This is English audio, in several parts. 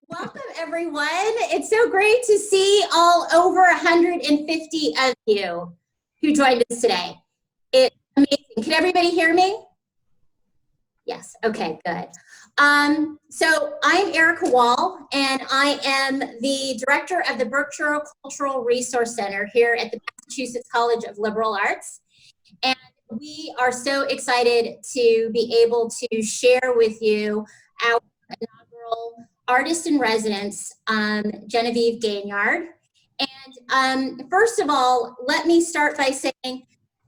Welcome, everyone. It's so great to see all over 150 of you who joined us today. It's amazing. Can everybody hear me? Yes. Okay, good. So I'm Erica Wall, and I am the director of the Berkshire Cultural Resource Center here at the Massachusetts College of Liberal Arts. And we are so excited to be able to share with you our inaugural artist in residence, Genevieve Gaignard. And first of all, let me start by saying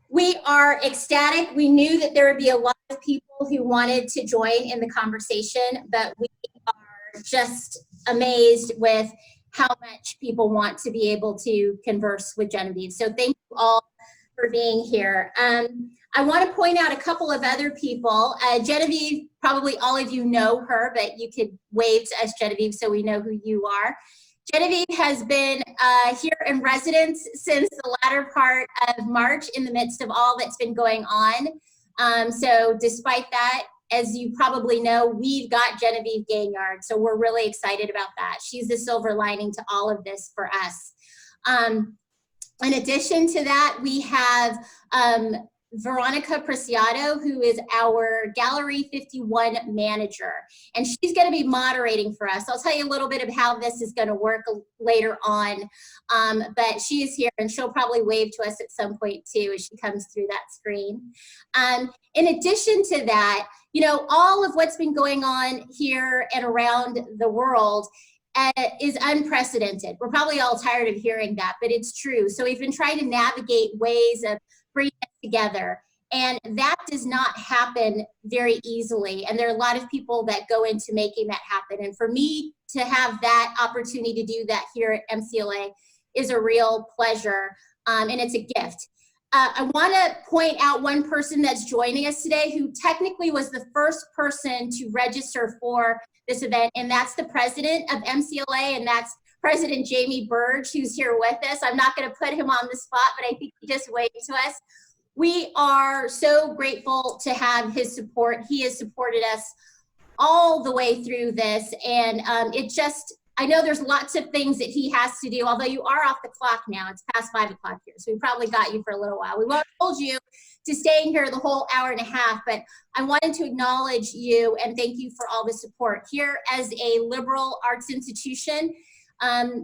we are ecstatic. We knew that there would be a lot of people who wanted to join in the conversation, but we are just amazed with how much people want to be able to converse with Genevieve. So thank you all for being here. I want to point out a couple of other people. Genevieve, probably all of you know her, but you could wave to us, Genevieve, so we know who you are. Genevieve has been here in residence since the latter part of March in the midst of all that's been going on. So despite that, as you probably know, we've got Genevieve Gaignard, so we're really excited about that. She's the silver lining to all of this for us. In addition to that, we have Veronica Preciado, who is our Gallery 51 manager, and she's going to be moderating for us. I'll tell you a little bit of how this is going to work later on, but she is here, and she'll probably wave to us at some point too as she comes through that screen. In addition to that, you know, all of what's been going on here and around the world is unprecedented. We're probably all tired of hearing that, but it's true. So we've been trying to navigate ways of bringing it together, and that does not happen very easily. And there are a lot of people that go into making that happen. And for me to have that opportunity to do that here at MCLA is a real pleasure, and it's a gift. I want to point out one person that's joining us today who technically was the first person to register for this event, and that's the president of MCLA, and that's President Jamie Burge, who's here with us. I'm not going to put him on the spot, but I think he just waved to us. We are so grateful to have his support. He has supported us all the way through this, and I know there's lots of things that he has to do, although you are off the clock now. It's past 5 o'clock here, so we probably got you for a little while. We won't hold you to staying here the whole hour and a half, but I wanted to acknowledge you and thank you for all the support. Here as a liberal arts institution,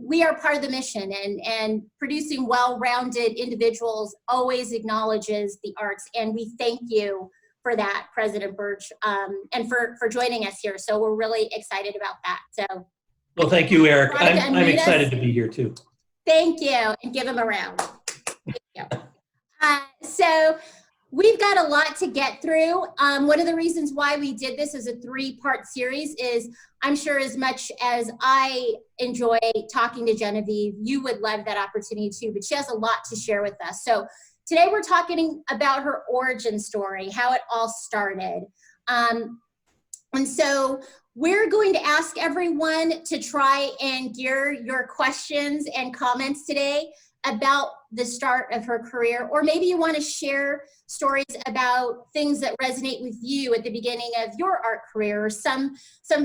we are part of the mission, and producing well-rounded individuals always acknowledges the arts, and we thank you for that, President Burge, and for joining us here. So we're really excited about that. So. Well, thank you, Eric. I'm excited to be here too. Thank you, and give him a round. Thank you. So we've got a lot to get through. One of the reasons why we did this as a 3-part series is I'm sure as much as I enjoy talking to Genevieve, you would love that opportunity too, but she has a lot to share with us. So today we're talking about her origin story, how it all started. And so we're going to ask everyone to try and gear your questions and comments today about the start of her career, or maybe you want to share stories about things that resonate with you at the beginning of your art career, or some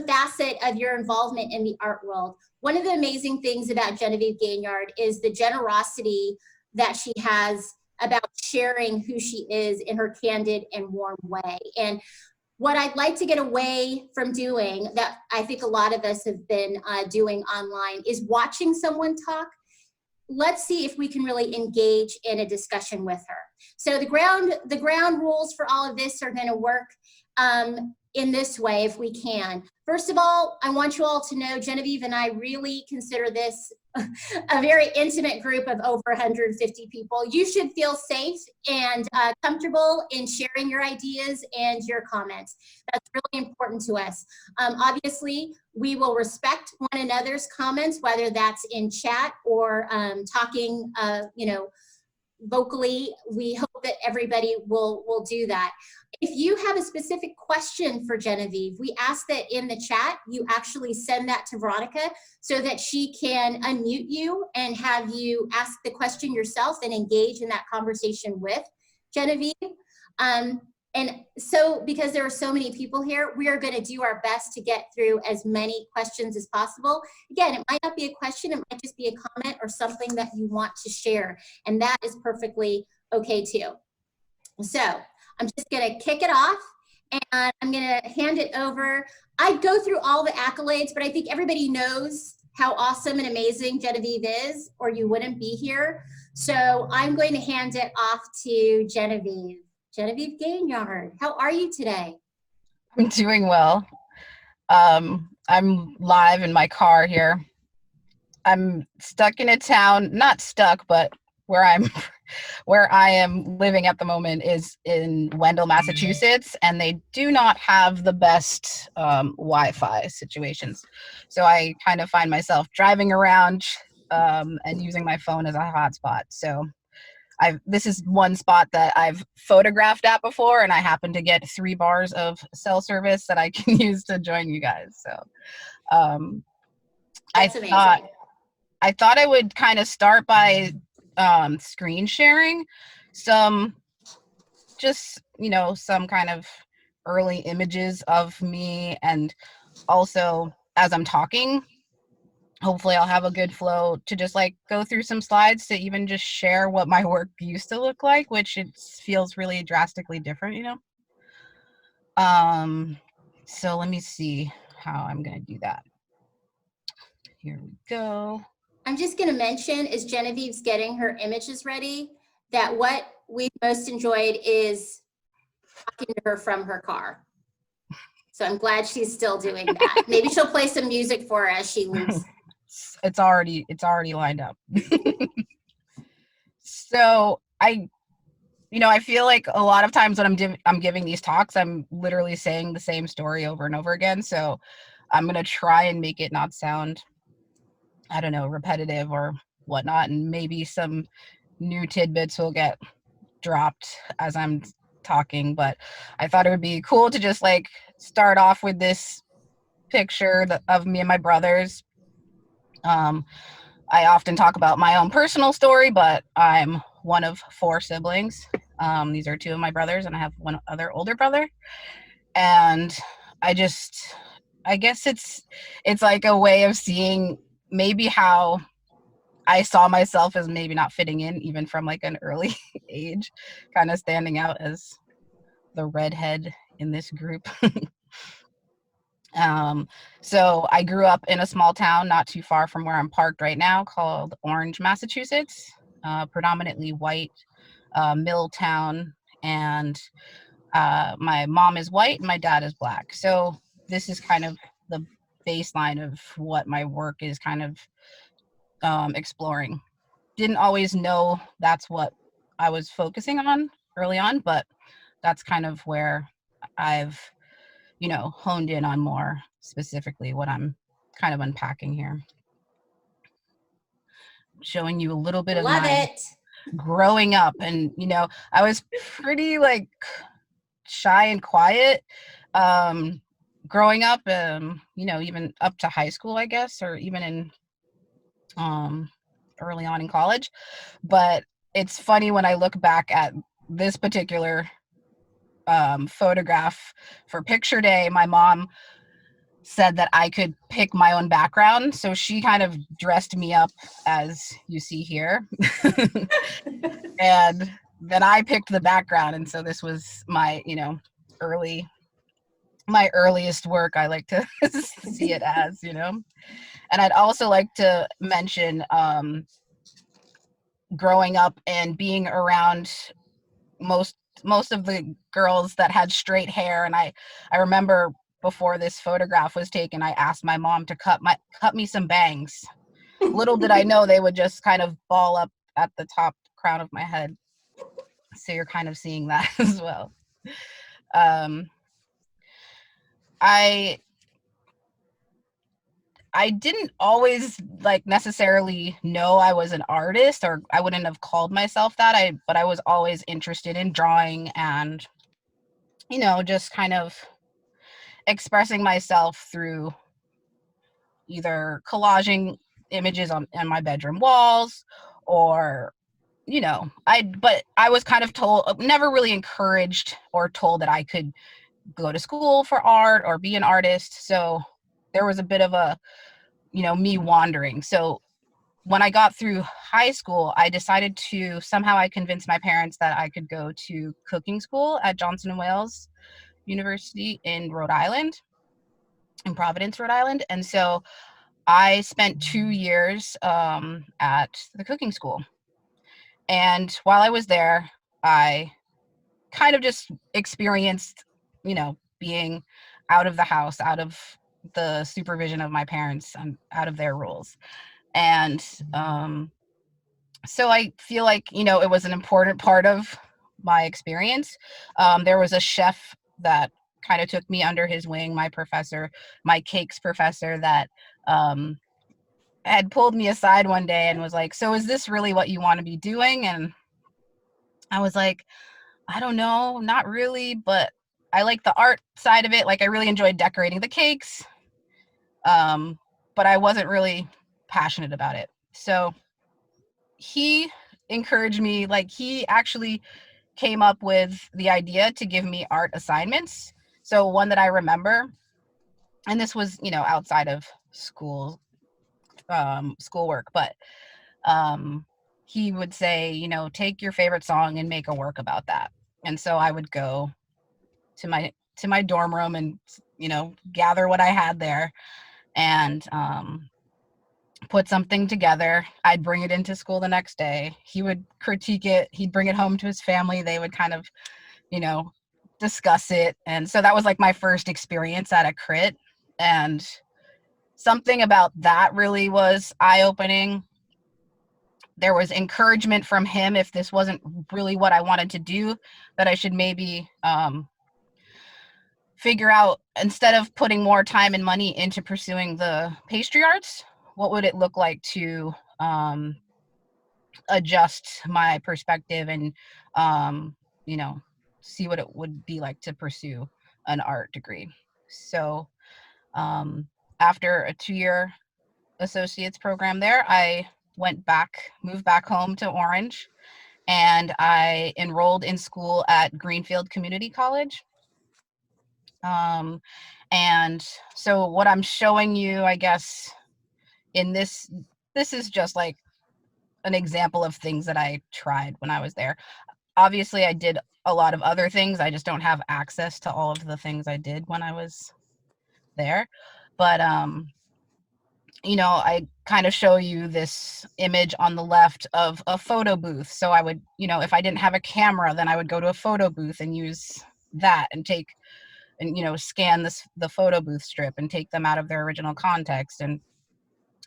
facet of your involvement in the art world. One of the amazing things about Genevieve Gaignard is the generosity that she has about sharing who she is in her candid and warm way. And what I'd like to get away from doing, that I think a lot of us have been doing online, is watching someone talk. Let's see if we can really engage in a discussion with her. So the ground rules for all of this are going to work in this way if we can. First of all, I want you all to know Genevieve and I really consider this a very intimate group of over 150 people. You should feel safe and comfortable in sharing your ideas and your comments. That's really important to us. Obviously, we will respect one another's comments, whether that's in chat or talking, vocally. We hope that everybody will do that. If you have a specific question for Genevieve, we ask that in the chat, you actually send that to Veronica so that she can unmute you and have you ask the question yourself and engage in that conversation with Genevieve. And so, because there are so many people here, we are going to do our best to get through as many questions as possible. Again, it might not be a question, it might just be a comment or something that you want to share, and that is perfectly okay too. So I'm just going to kick it off, and I'm going to hand it over. I'd go through all the accolades, but I think everybody knows how awesome and amazing Genevieve is, or you wouldn't be here. So I'm going to hand it off to Genevieve. Genevieve Gaignard, how are you today? I'm doing well. I'm live in my car here. I'm stuck in a town, not stuck, but where I am living at the moment is in Wendell, Massachusetts, and they do not have the best Wi-Fi situations. So I kind of find myself driving around and using my phone as a hotspot. So this is one spot that I've photographed at before, and I happen to get 3 bars of cell service that I can use to join you guys. So I thought I would kind of start by screen sharing some kind of early images of me, and also as I'm talking, hopefully I'll have a good flow to just like go through some slides to even just share what my work used to look like, which it feels really drastically different, So let me see how I'm going to do that. Here we go. I'm just going to mention, as Genevieve's getting her images ready, that what we most enjoyed is talking to her from her car. So I'm glad she's still doing that. Maybe she'll play some music for her as she leaves. It's already lined up. So I feel like a lot of times when I'm giving these talks, I'm literally saying the same story over and over again. So I'm going to try and make it not sound, I don't know, repetitive or whatnot. And maybe some new tidbits will get dropped as I'm talking. But I thought it would be cool to just like start off with this picture of me and my brothers. I often talk about my own personal story, but I'm one of 4 siblings. These are 2 of my brothers, and I have one other older brother. And I guess it's like a way of seeing maybe how I saw myself as maybe not fitting in, even from like an early age, kind of standing out as the redhead in this group. So I grew up in a small town not too far from where I'm parked right now called Orange, Massachusetts, predominantly white, mill town, and my mom is white and my dad is black. So this is kind of the baseline of what my work is kind of exploring. Didn't always know that's what I was focusing on early on, but that's kind of where I've honed in on more specifically what I'm kind of unpacking here. Showing you a little bit of my growing up. And, I was pretty like shy and quiet growing up, even up to high school, I guess, or even in early on in college. But it's funny when I look back at this particular photograph for picture day, my mom said that I could pick my own background. So she kind of dressed me up as you see here. And then I picked the background. And so this was my, my earliest work, I like to see it as, And I'd also like to mention growing up and being around most of the girls that had straight hair. And I remember before this photograph was taken, I asked my mom to cut me some bangs. Little did I know they would just kind of ball up at the top crown of my head. So you're kind of seeing that as well. I didn't always like necessarily know I was an artist, or I wouldn't have called myself that. But I was always interested in drawing and, just kind of expressing myself through either collaging images on my bedroom walls or but I was kind of told, never really encouraged or told that I could go to school for art or be an artist. So there was a bit of a, me wandering. So when I got through high school, I decided to, somehow I convinced my parents that I could go to cooking school at Johnson & Wales University in Rhode Island, in Providence, Rhode Island. And so I spent 2 years at the cooking school. And while I was there, I kind of just experienced, being out of the house, out of the supervision of my parents, out of their rules. And so I feel like, it was an important part of my experience. There was a chef that kind of took me under his wing, my professor, my cakes professor, that had pulled me aside one day and was like, so is this really what you want to be doing? And I was like, I don't know, not really, but I like the art side of it. Like, I really enjoyed decorating the cakes, but I wasn't really passionate about it. So he encouraged me, like, he actually came up with the idea to give me art assignments. So one that I remember, and this was, outside of schoolwork, but he would say, take your favorite song and make a work about that. And so I would go to my dorm room and, gather what I had there and put something together. I'd bring it into school the next day. He would critique it. He'd bring it home to his family. They would kind of, discuss it. And so that was like my first experience at a crit. And something about that really was eye-opening. There was encouragement from him, if this wasn't really what I wanted to do, that I should maybe figure out, instead of putting more time and money into pursuing the pastry arts, what would it look like to adjust my perspective and, see what it would be like to pursue an art degree. So after a 2-year associate's program there, I moved back home to Orange, and I enrolled in school at Greenfield Community College. And so what I'm showing you, I guess, in this is just like an example of things that I tried when I was there. Obviously, I did a lot of other things. I just don't have access to all of the things I did when I was there. But, I kind of show you this image on the left of a photo booth. So I would, if I didn't have a camera, then I would go to a photo booth and use that and scan the photo booth strip and take them out of their original context. And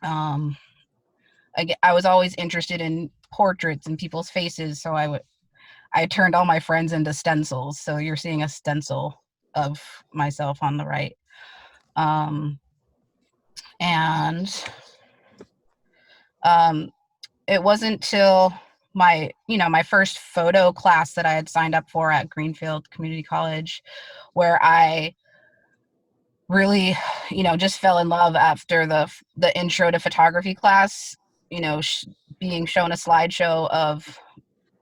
I was always interested in portraits and people's faces, so I turned all my friends into stencils. So you're seeing a stencil of myself on the right. It wasn't till my first photo class that I had signed up for at Greenfield Community College, where I really, just fell in love after the intro to photography class, being shown a slideshow of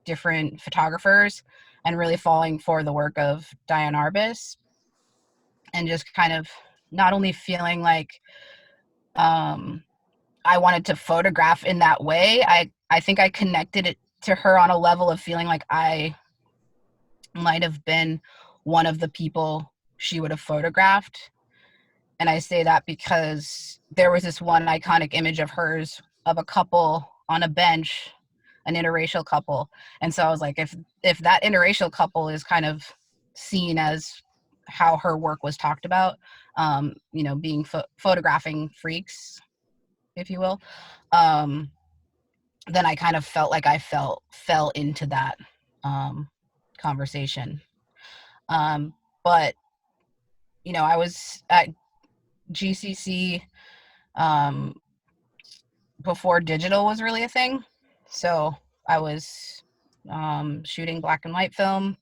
different photographers and really falling for the work of Diane Arbus, and just kind of not only feeling like I wanted to photograph in that way, I think I connected it to her on a level of feeling like I might have been one of the people she would have photographed. And I say that because there was this one iconic image of hers of a couple on a bench, an interracial couple. And so I was like, if that interracial couple is kind of seen as how her work was talked about, being photographing freaks, if you will, then I kind of felt like I fell into that conversation. But, I was at GCC before digital was really a thing. So I was shooting black and white film.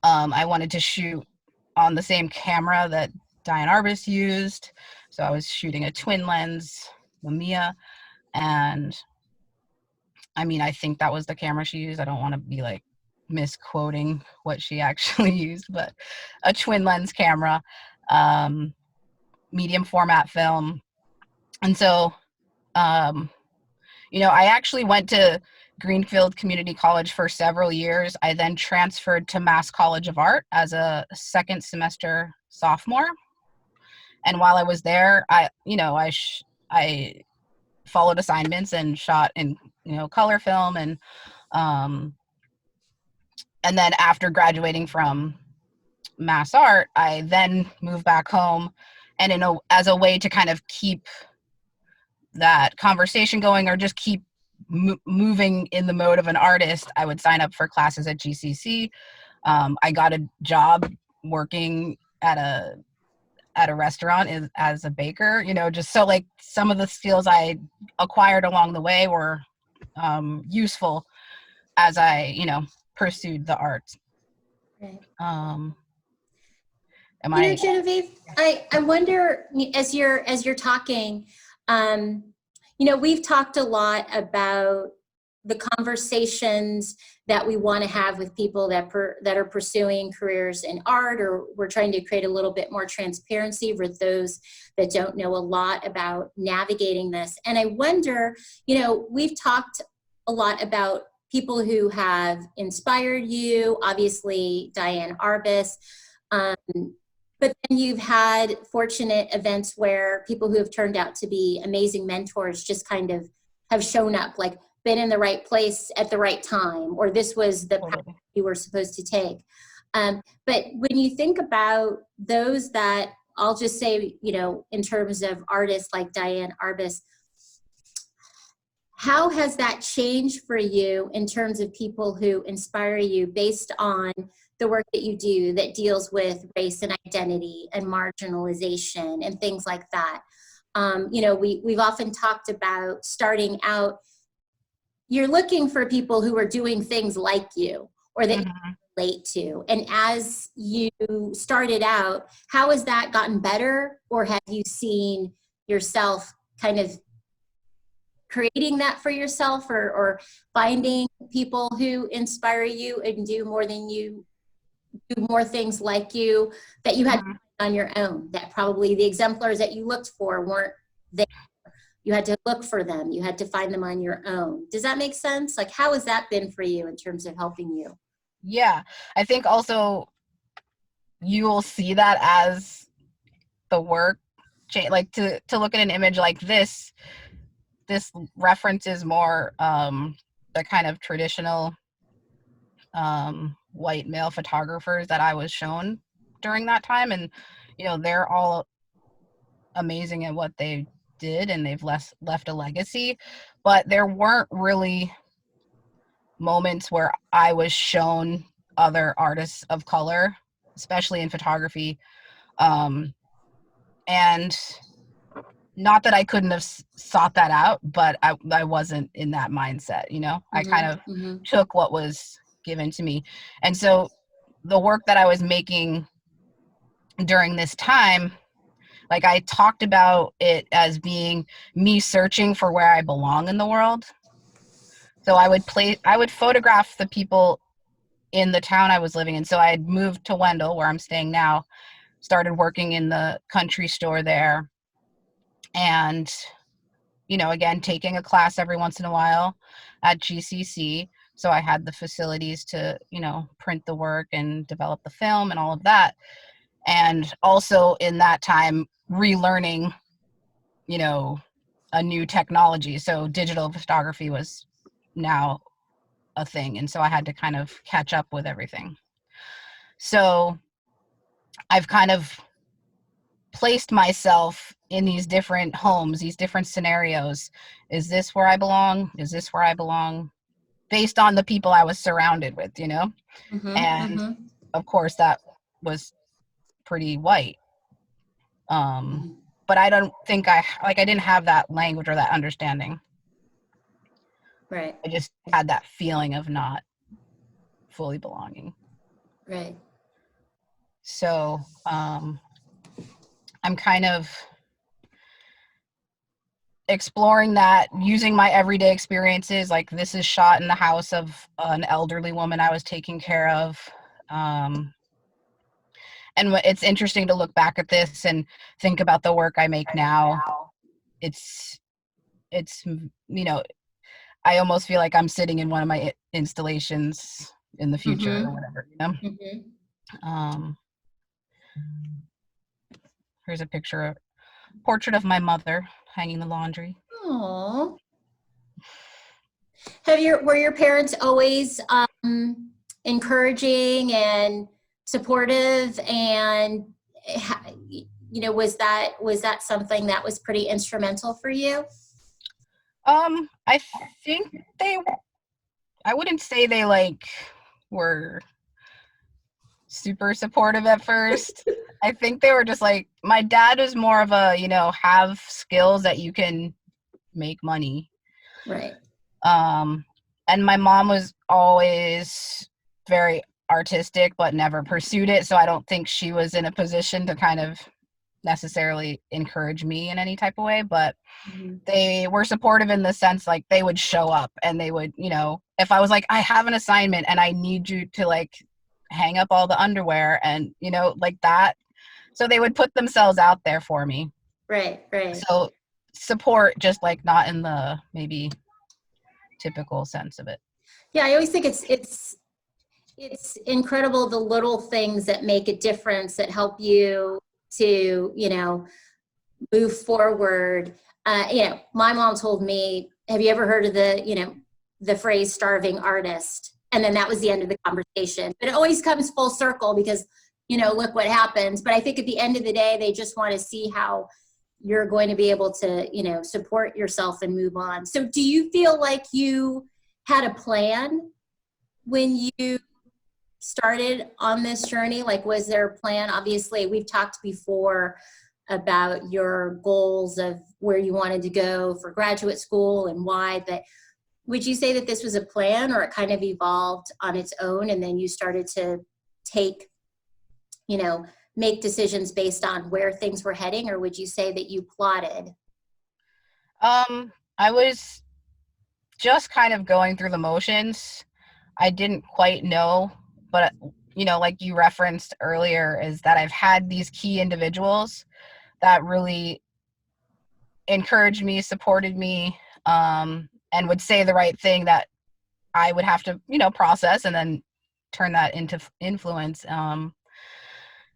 I wanted to shoot on the same camera that Diane Arbus used. So I was shooting a twin lens, Mamiya, and I mean, I think that was the camera she used. I don't want to be like misquoting what she actually used, but a twin lens camera, medium format film. And so, you know, I actually went to Greenfield Community College for several years. I then transferred to Mass College of Art as a second semester sophomore. And while I was there, I followed assignments and shot in, you know, color film. And then after graduating from Mass Art, I then moved back home, and as a way to kind of keep that conversation going, or just keep moving in the mode of an artist, I would sign up for classes at GCC. I got a job working at a restaurant as a baker, you know, just so like some of the skills I acquired along the way were useful as I, you know, pursued the arts. Right. Genevieve, I wonder, as you're talking, you know, we've talked a lot about the conversations that we want to have with people that are pursuing careers in art, or we're trying to create a little bit more transparency for those that don't know a lot about navigating this. And I wonder, you know, we've talked a lot about people who have inspired you, obviously Diane Arbus, but then you've had fortunate events where people who have turned out to be amazing mentors just kind of have shown up, like been in the right place at the right time, or this was the path you were supposed to take. But when you think about those that, I'll just say, you know, in terms of artists like Diane Arbus, how has that changed for you in terms of people who inspire you based on the work that you do that deals with race and identity and marginalization and things like that? You know, we've often talked about starting out, you're looking for people who are doing things like you or that you relate to. And as you started out, how has that gotten better? Or have you seen yourself kind of creating that for yourself, or finding people who inspire you and do more things like you that you had on your own, that probably the exemplars that you looked for weren't there? You had to look for them. You had to find them on your own. Does that make sense? Like, how has that been for you in terms of helping you? Yeah, I think also you will see that as the work change, like to look at an image like this references more the kind of traditional white male photographers that I was shown during that time. And, you know, they're all amazing at what they did and they've left a legacy, but there weren't really moments where I was shown other artists of color, especially in photography. And not that I couldn't have sought that out, but I wasn't in that mindset, you know. I kind of took what was given to me. And so the work that I was making during this time, like I talked about it as being me searching for where I belong in the world. So I would photograph the people in the town I was living in. So I had moved to Wendell, where I'm staying now, started working in the country store there. And, you know, again, taking a class every once in a while at GCC. So I had the facilities to, you know, print the work and develop the film and all of that. And also in that time, relearning, you know, a new technology. So digital photography was now a thing. And so I had to kind of catch up with everything. So I've kind of placed myself in these different homes, these different scenarios. Is this where I belong? Is this where I belong? Based on the people I was surrounded with, you know? And of course that was pretty white. But I don't think I didn't have that language or that understanding. Right. I just had that feeling of not fully belonging. Right. So I'm kind of exploring that, using my everyday experiences. Like, this is shot in the house of an elderly woman I was taking care of. And it's interesting to look back at this and think about the work I make now. It's I almost feel like I'm sitting in one of my installations in the future or whatever, Here's a portrait of my mother hanging the laundry. Aww. Were your parents always encouraging and supportive, and was that something that was pretty instrumental for you? I think I wouldn't say they were super supportive at first. I think they were just my dad was more of a, have skills that you can make money. Right. And my mom was always very artistic, but never pursued it. So I don't think she was in a position to kind of necessarily encourage me in any type of way, but they were supportive in the sense they would show up and they would, if I was I have an assignment and I need you to hang up all the underwear and, that. So they would put themselves out there for me. Right. So support, just not in the maybe typical sense of it. Yeah, I always think it's incredible, the little things that make a difference, that help you to move forward. My mom told me, have you ever heard of the phrase starving artist? And then that was the end of the conversation. But it always comes full circle because look what happens. But I think at the end of the day, they just want to see how you're going to be able to support yourself and move on. So do you feel like you had a plan when you started on this journey? Was there a plan? Obviously, we've talked before about your goals of where you wanted to go for graduate school and why, but would you say that this was a plan, or it kind of evolved on its own and then you started to make decisions based on where things were heading, or would you say that you plotted? I was just kind of going through the motions. I didn't quite know, but like you referenced earlier, is that I've had these key individuals that really encouraged me, supported me, and would say the right thing that I would have to, process and then turn that into influence.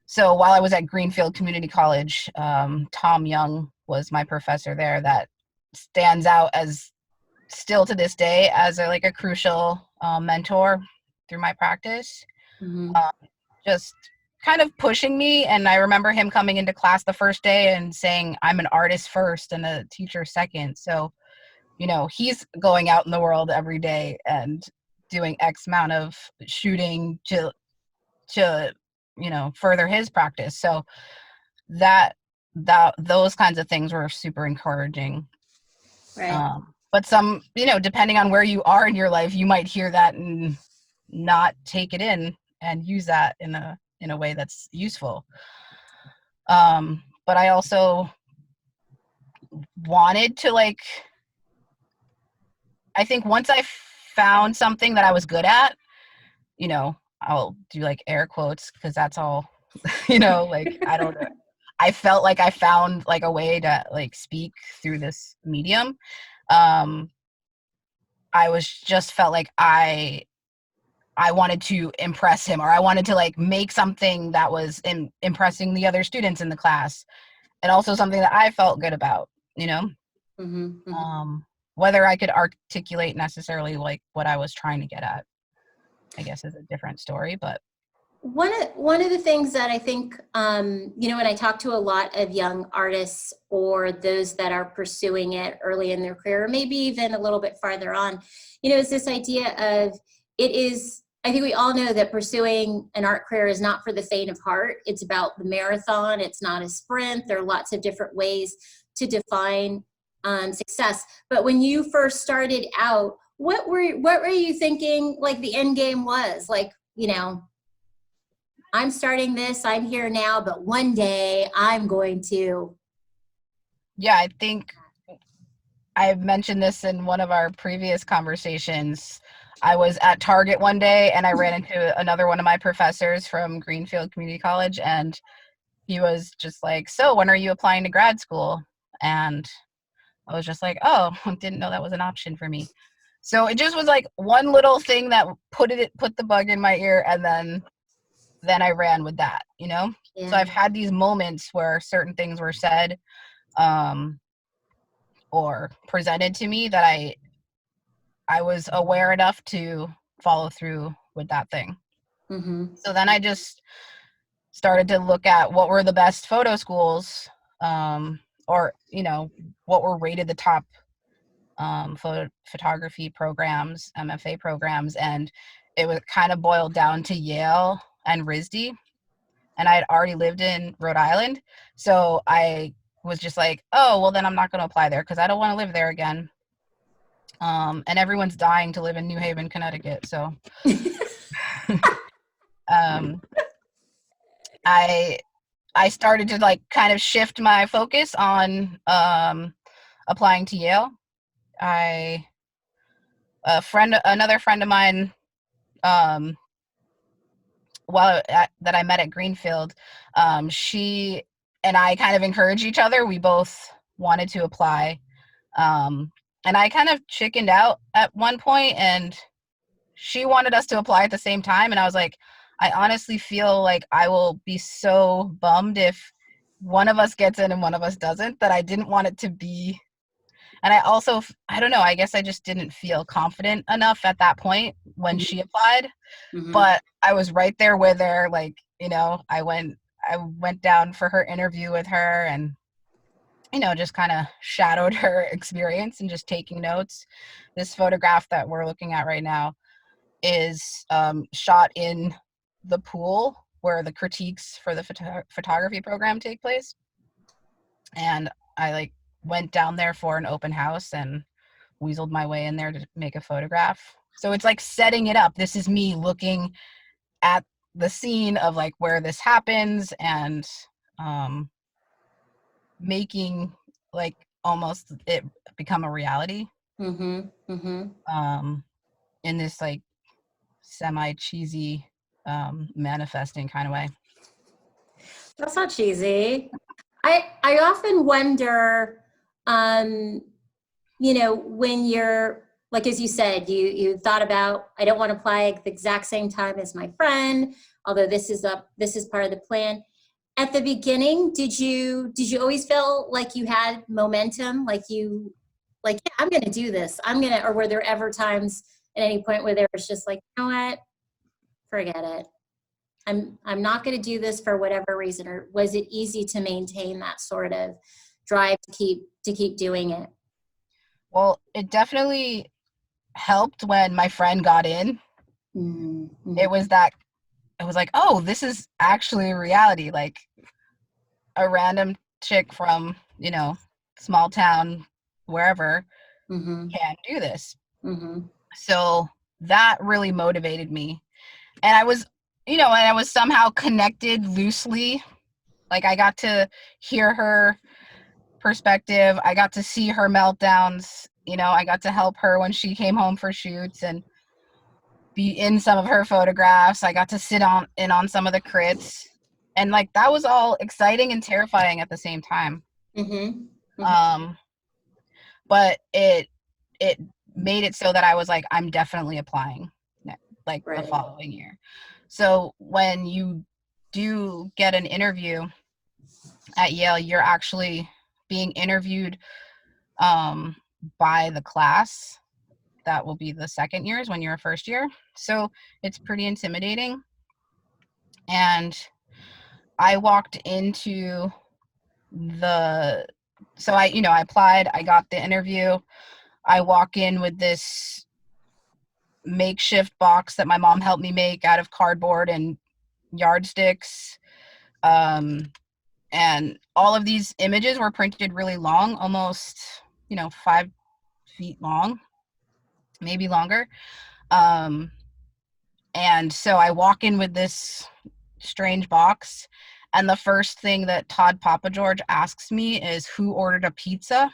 So while I was at Greenfield Community College, Tom Young was my professor there that stands out as still to this day as a crucial mentor through my practice. Just kind of pushing me. And I remember him coming into class the first day and saying, I'm an artist first and a teacher second. So, he's going out in the world every day and doing X amount of shooting to further his practice. So those kinds of things were super encouraging. Right. But some, depending on where you are in your life, you might hear that and not take it in and use that in a way that's useful. But I also wanted to I think once I found something that I was good at, I'll do air quotes because that's all, I don't know. I felt like I found a way to speak through this medium. I felt like I wanted to impress him, or I wanted to make something that was impressing the other students in the class, and also something that I felt good about, whether I could articulate necessarily what I was trying to get at, I guess, is a different story. But one of the things that I think, when I talk to a lot of young artists or those that are pursuing it early in their career, or maybe even a little bit farther on, is this idea of I think we all know that pursuing an art career is not for the faint of heart. It's about the marathon. It's not a sprint. There are lots of different ways to define success. But when you first started out, what were you thinking the end game was? I'm starting this, I'm here now, but one day I'm going to. Yeah, I think I mentioned this in one of our previous conversations. I was at Target one day and I ran into another one of my professors from Greenfield Community College, and he was just like, "So when are you applying to grad school?" And I was just like, "Oh, didn't know that was an option for me." So it just was like one little thing that put the bug in my ear, and then I ran with that, you know? Yeah. So I've had these moments where certain things were said or presented to me that I was aware enough to follow through with that thing. Mm-hmm. So then I just started to look at what were the best photo schools, or, you know, what were rated the top photography programs, MFA programs, and it was kind of boiled down to Yale and RISD. And I had already lived in Rhode Island, so I was just like, oh, well, then I'm not going to apply there because I don't want to live there again. And everyone's dying to live in New Haven, Connecticut. So um, I started to like kind of shift my focus on applying to Yale. Another friend of mine, that I met at Greenfield, she and I kind of encouraged each other. We both wanted to apply. And I kind of chickened out at one point, and she wanted us to apply at the same time. And I was like, I honestly feel like I will be so bummed if one of us gets in and one of us doesn't, that I didn't want it to be. And I don't know, I guess I just didn't feel confident enough at that point when she applied. Mm-hmm. But I was right there with her. Like, you know, I went down for her interview with her and, you know, just kind of shadowed her experience and just taking notes. This photograph that we're looking at right now is shot in the pool where the critiques for the photography program take place. And I like went down there for an open house and weaseled my way in there to make a photograph. So it's like setting it up. This is me looking at the scene of like where this happens and making like almost it become a reality. Mm-hmm. Mm-hmm. In this like semi cheesy manifesting kind of way. That's not cheesy. I often wonder, you know, when you're like, as you said, you thought about, I don't want to apply at the exact same time as my friend, although this is part of the plan. At the beginning, did you always feel like you had momentum, yeah, I'm going to do this. Or were there ever times at any point where there was just like, you know what, forget it. I'm not going to do this for whatever reason, or was it easy to maintain that sort of drive to keep doing it? Well, it definitely helped when my friend got in. Mm-hmm. It was like, oh, this is actually a reality. Like a random chick from, you know, small town, wherever, Mm-hmm. can do this. Mm-hmm. So that really motivated me. And I was, you know, and I was somehow connected loosely. Like I got to hear her perspective. I got to see her meltdowns. You know, I got to help her when she came home for shoots and be in some of her photographs. I got to sit in on some of the crits. And like that was all exciting and terrifying at the same time. Mm-hmm. Mm-hmm. But it made it so that I was like, I'm definitely applying like Right. the following year. So when you do get an interview at Yale, you're actually being interviewed by the class that will be the second years when you're a first year. So it's pretty intimidating. And I walked into so I applied, I got the interview. I walk in with this makeshift box that my mom helped me make out of cardboard and yardsticks. And all of these images were printed really long, almost, 5 feet long, maybe longer. And so I walk in with this strange box, and the first thing that Todd Papa George asks me is, who ordered a pizza?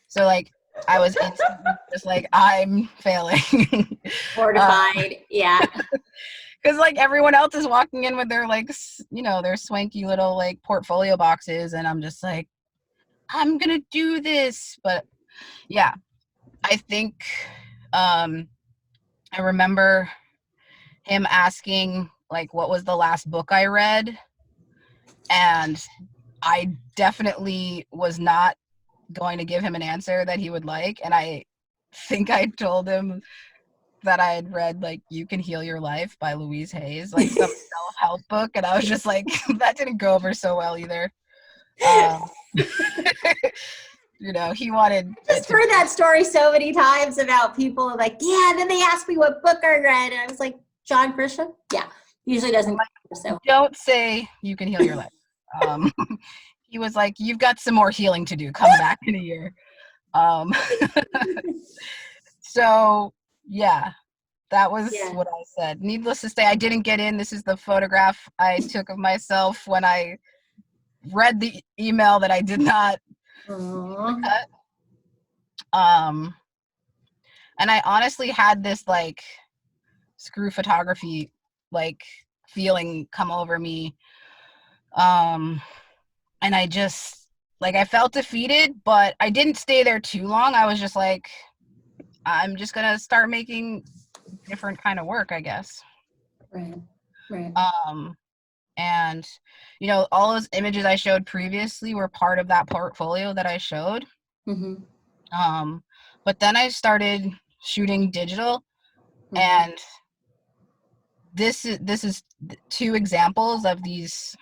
So like I was instantly just like, I'm failing. Mortified. Yeah. Because like everyone else is walking in with their like, their swanky little like portfolio boxes. And I'm just like, I'm going to do this. But yeah, I think I remember him asking like, what was the last book I read? And I definitely was not going to give him an answer that he would like. And I think I told him that I had read like You Can Heal Your Life by Louise Hayes, like some self-help book. And I was just like, that didn't go over so well either. He wanted just heard that story so many times about people like, yeah, and then they asked me what book I read. And I was like, John Grisham? Yeah. Usually doesn't so. Don't say You Can Heal Your Life. He was like, you've got some more healing to do. Come back in a year. So yeah, that was what I said. Needless to say, I didn't get in. This is the photograph I took of myself when I read the email that I did not cut. And I honestly had this like screw photography like feeling come over me. And I just like, I felt defeated, but I didn't stay there too long. I was just like, I'm just gonna start making different kind of work, I guess. Right. And all those images I showed previously were part of that portfolio that I showed. But then I started shooting digital, and this is two examples of these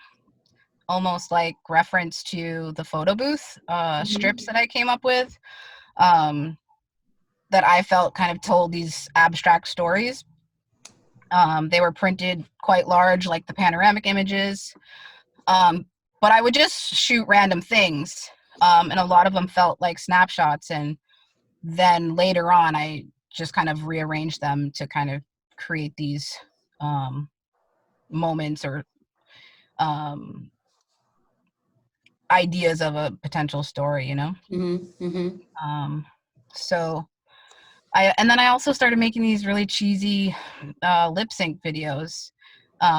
almost like reference to the photo booth strips that I came up with, that I felt kind of told these abstract stories. They were printed quite large, like the panoramic images, but I would just shoot random things, and a lot of them felt like snapshots, and then later on I just kind of rearranged them to kind of create these moments or ideas of a potential story, so and then I also started making these really cheesy lip sync videos,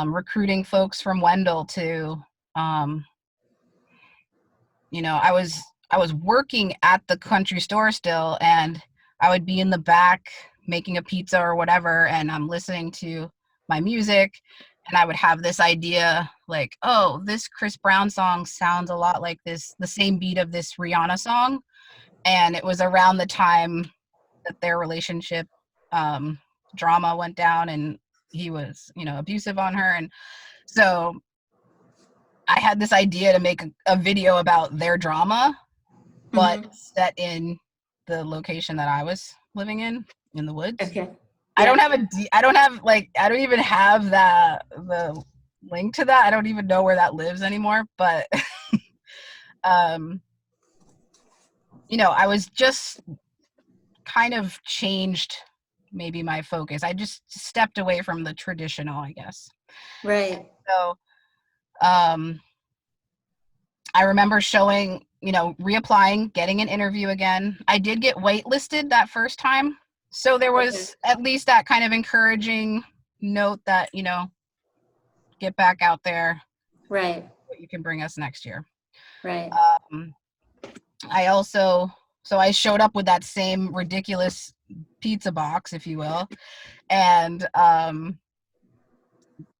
recruiting folks from Wendell to, I was working at the country store still, and I would be in the back making a pizza or whatever, and I'm listening to my music, and I would have this idea like, oh, this Chris Brown song sounds a lot like the same beat of this Rihanna song. And it was around the time that their relationship drama went down, and he was, abusive on her. And so I had this idea to make a video about their drama, but set in the location that I was living in the woods. Okay. I don't even have the link to that. I don't even know where that lives anymore, but I was just kind of changed maybe my focus. I just stepped away from the traditional, I guess. Right. So I remember showing, reapplying, getting an interview again. I did get waitlisted that first time. So there was at least that kind of encouraging note that, get back out there. Right. What you can bring us next year. Right. I showed up with that same ridiculous pizza box, if you will. And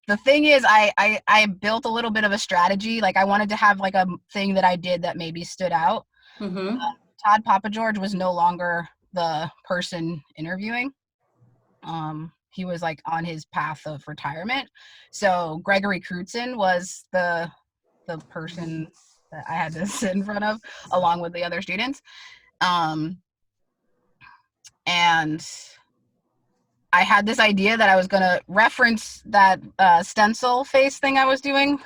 the thing is, I built a little bit of a strategy. Like I wanted to have like a thing that I did that maybe stood out. Todd Papa George was no longer the person interviewing. He was like on his path of retirement. So Gregory Crutzen was the person that I had to sit in front of along with the other students. And I had this idea that I was going to reference that stencil face thing I was doing.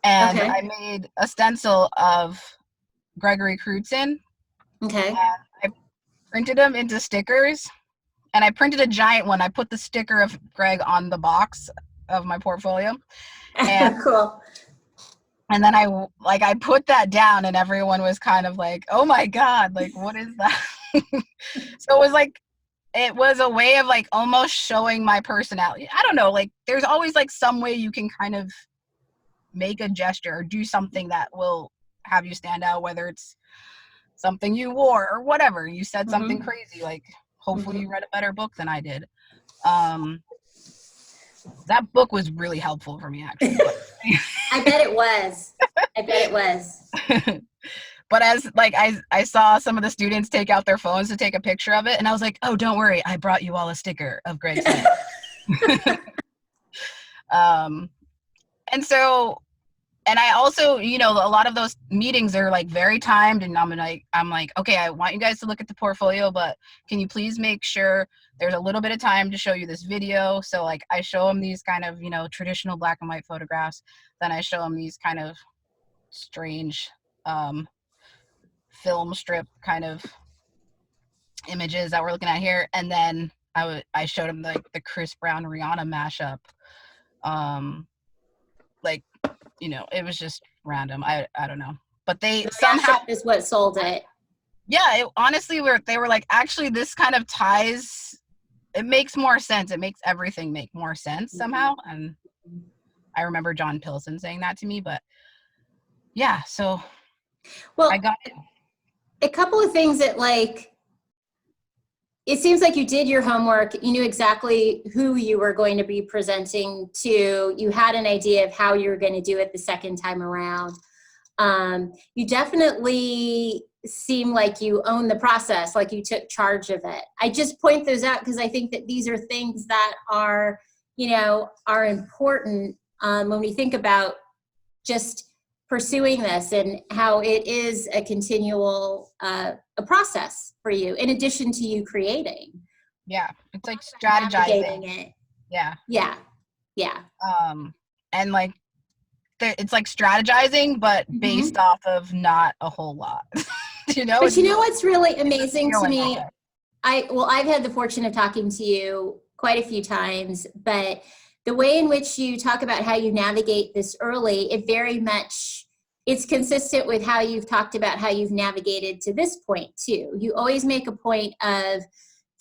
And I made a stencil of Gregory Crutzen. Okay. And I printed them into stickers. And I printed a giant one. I put the sticker of Greg on the box of my portfolio. And cool. And then I put that down, and everyone was kind of like, oh my God, like, what is that? So it was a way of like almost showing my personality. I don't know, like there's always like some way you can kind of make a gesture or do something that will have you stand out, whether it's something you wore or whatever. You said something crazy, like hopefully you read a better book than I did. That book was really helpful for me, actually. I bet it was. I bet it was. But as like I saw some of the students take out their phones to take a picture of it, and I was like, oh, don't worry, I brought you all a sticker of Greg Smith. And I also, you know, a lot of those meetings are like very timed, and I'm like, okay, I want you guys to look at the portfolio, but can you please make sure there's a little bit of time to show you this video? So like I show them these kind of, you know, traditional black and white photographs. Then I show them these kind of strange film strip kind of images that we're looking at here. And then I showed them like the Chris Brown Rihanna mashup. Like, you know, it was just random. I don't know, but they somehow is what sold it. Yeah, honestly, they were like, actually, this kind of ties. It makes more sense. It makes everything make more sense somehow. And I remember John Pilson saying that to me, but yeah, so well, I got it. A couple of things that like, it seems like you did your homework. You knew exactly who you were going to be presenting to. You had an idea of how you were going to do it the second time around. You definitely seem like you own the process, like you took charge of it. I just point those out because I think that these are things that are, you know, are important when we think about just pursuing this and how it is a continual a process for you in addition to you creating. Yeah, it's like strategizing it. Yeah. And like it's like strategizing, but based off of not a whole lot. You know, but you know what's really amazing to me? Okay. I've had the fortune of talking to you quite a few times, but the way in which you talk about how you navigate this early, it's consistent with how you've talked about how you've navigated to this point too. You always make a point of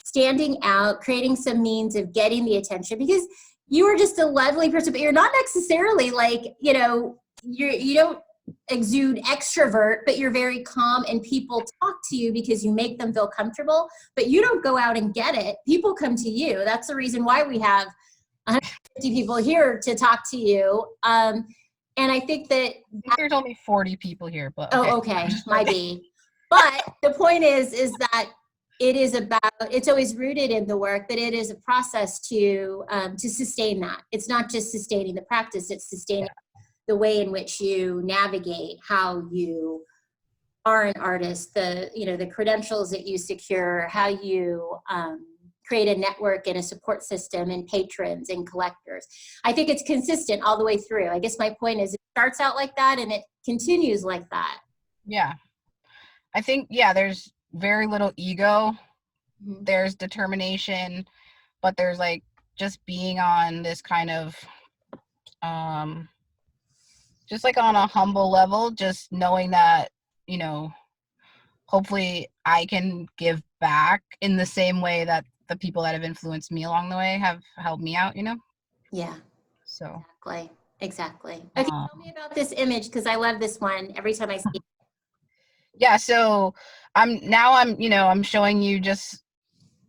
standing out, creating some means of getting the attention, because you are just a lovely person, but you're not necessarily like, you know, you don't exude extrovert, but you're very calm and people talk to you because you make them feel comfortable, but you don't go out and get it. People come to you. That's the reason why we have 150 people here to talk to you. And I think that there's only 40 people here, but okay. Oh, okay, might be. But the point is that it's always rooted in the work, but it is a process to sustain that. It's not just sustaining the practice, it's sustaining the way in which you navigate how you are an artist, the credentials that you secure, how you create a network and a support system and patrons and collectors. I think it's consistent all the way through. I guess my point is it starts out like that and it continues like that. Yeah. I think, there's very little ego. There's determination, but there's like just being on this kind of, just like on a humble level, just knowing that, you know, hopefully I can give back in the same way that the people that have influenced me along the way have helped me out, you know? Yeah. So. Exactly. Okay, tell me about this image because I love this one every time I see it. Yeah, so I'm showing you just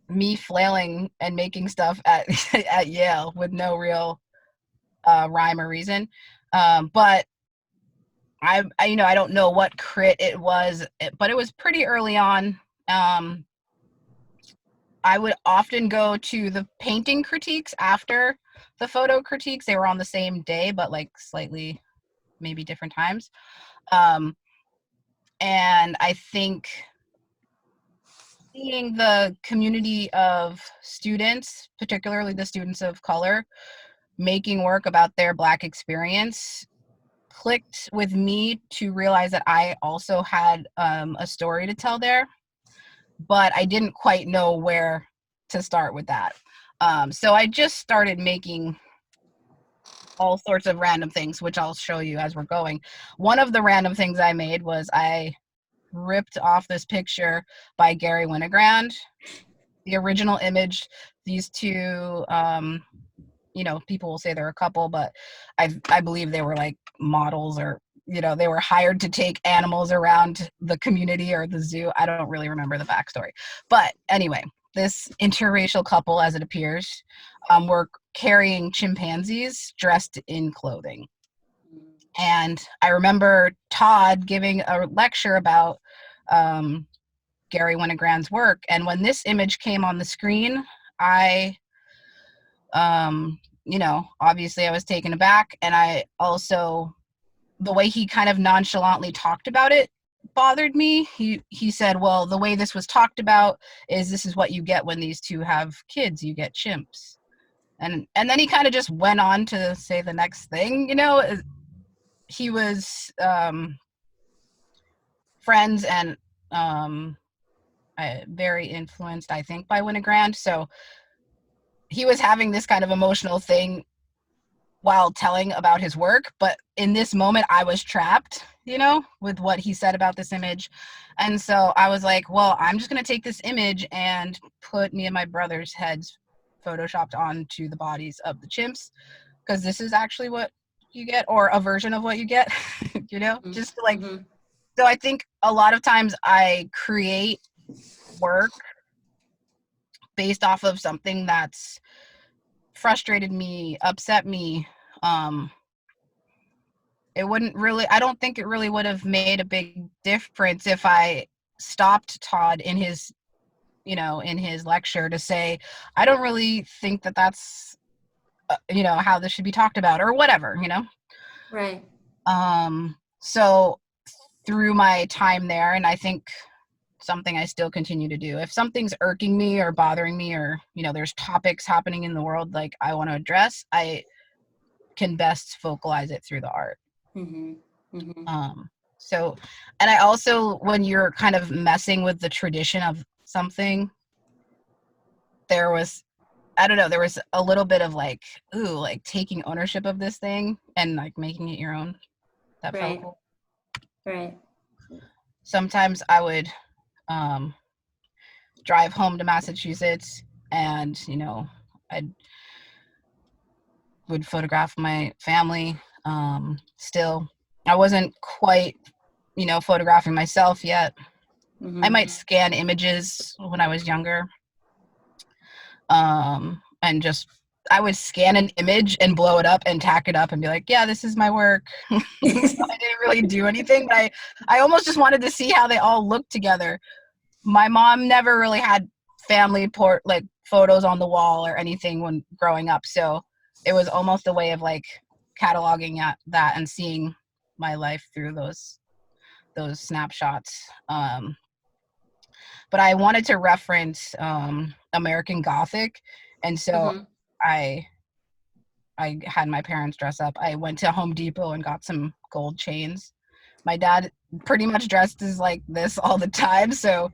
me flailing and making stuff at Yale with no real rhyme or reason. But I don't know what crit it was, but it was pretty early on. I would often go to the painting critiques after the photo critiques. They were on the same day, but like slightly maybe different times. And I think seeing the community of students, particularly the students of color, making work about their Black experience clicked with me to realize that I also had a story to tell there, but I didn't quite know where to start with that. So I just started making all sorts of random things, which I'll show you as we're going. One of the random things I made was I ripped off this picture by Gary Winogrand. The original image, these two, you know, people will say they're a couple, but I believe they were like models, or, you know, they were hired to take animals around the community or the zoo. I don't really remember the backstory. But anyway, this interracial couple, as it appears, were carrying chimpanzees dressed in clothing. And I remember Todd giving a lecture about Gary Winogrand's work. And when this image came on the screen, I, you know, obviously I was taken aback. And I also, the way he kind of nonchalantly talked about it bothered me. He said, well, the way this was talked about is this is what you get when these two have kids, you get chimps. And then he kind of just went on to say the next thing, you know. He was friends and very influenced, I think, by Winogrand. So he was having this kind of emotional thing while telling about his work. But in this moment, I was trapped, you know, with what he said about this image. And so I was like, well, I'm just going to take this image and put me and my brother's heads photoshopped onto the bodies of the chimps, because this is actually what you get, or a version of what you get, you know, just to like, so I think a lot of times I create work based off of something that's frustrated me, upset me. It wouldn't really, I don't think it really would have made a big difference if I stopped Todd in his, you know, in his lecture to say, I don't really think that that's, you know, how this should be talked about, or whatever, you know? Right. So through my time there, and I think something I still continue to do, if something's irking me or bothering me, or, you know, there's topics happening in the world like I want to address, I can best vocalize it through the art. So, and I also, when you're kind of messing with the tradition of something, there was, I don't know, there was a little bit of like, ooh, like taking ownership of this thing and like making it your own. That felt cool. Right. Sometimes I would drive home to Massachusetts, and, you know, I would photograph my family. Still, I wasn't quite, you know, photographing myself yet. I might scan images when I was younger. And just, I would scan an image and blow it up and tack it up and be like, yeah, this is my work. So I didn't really do anything, but I almost just wanted to see how they all looked together. My mom never really had family like photos on the wall or anything when growing up. So it was almost a way of like cataloging that and seeing my life through those snapshots. But I wanted to reference American Gothic. And so I had my parents dress up. I went to Home Depot and got some gold chains. My dad pretty much dressed as like this all the time, so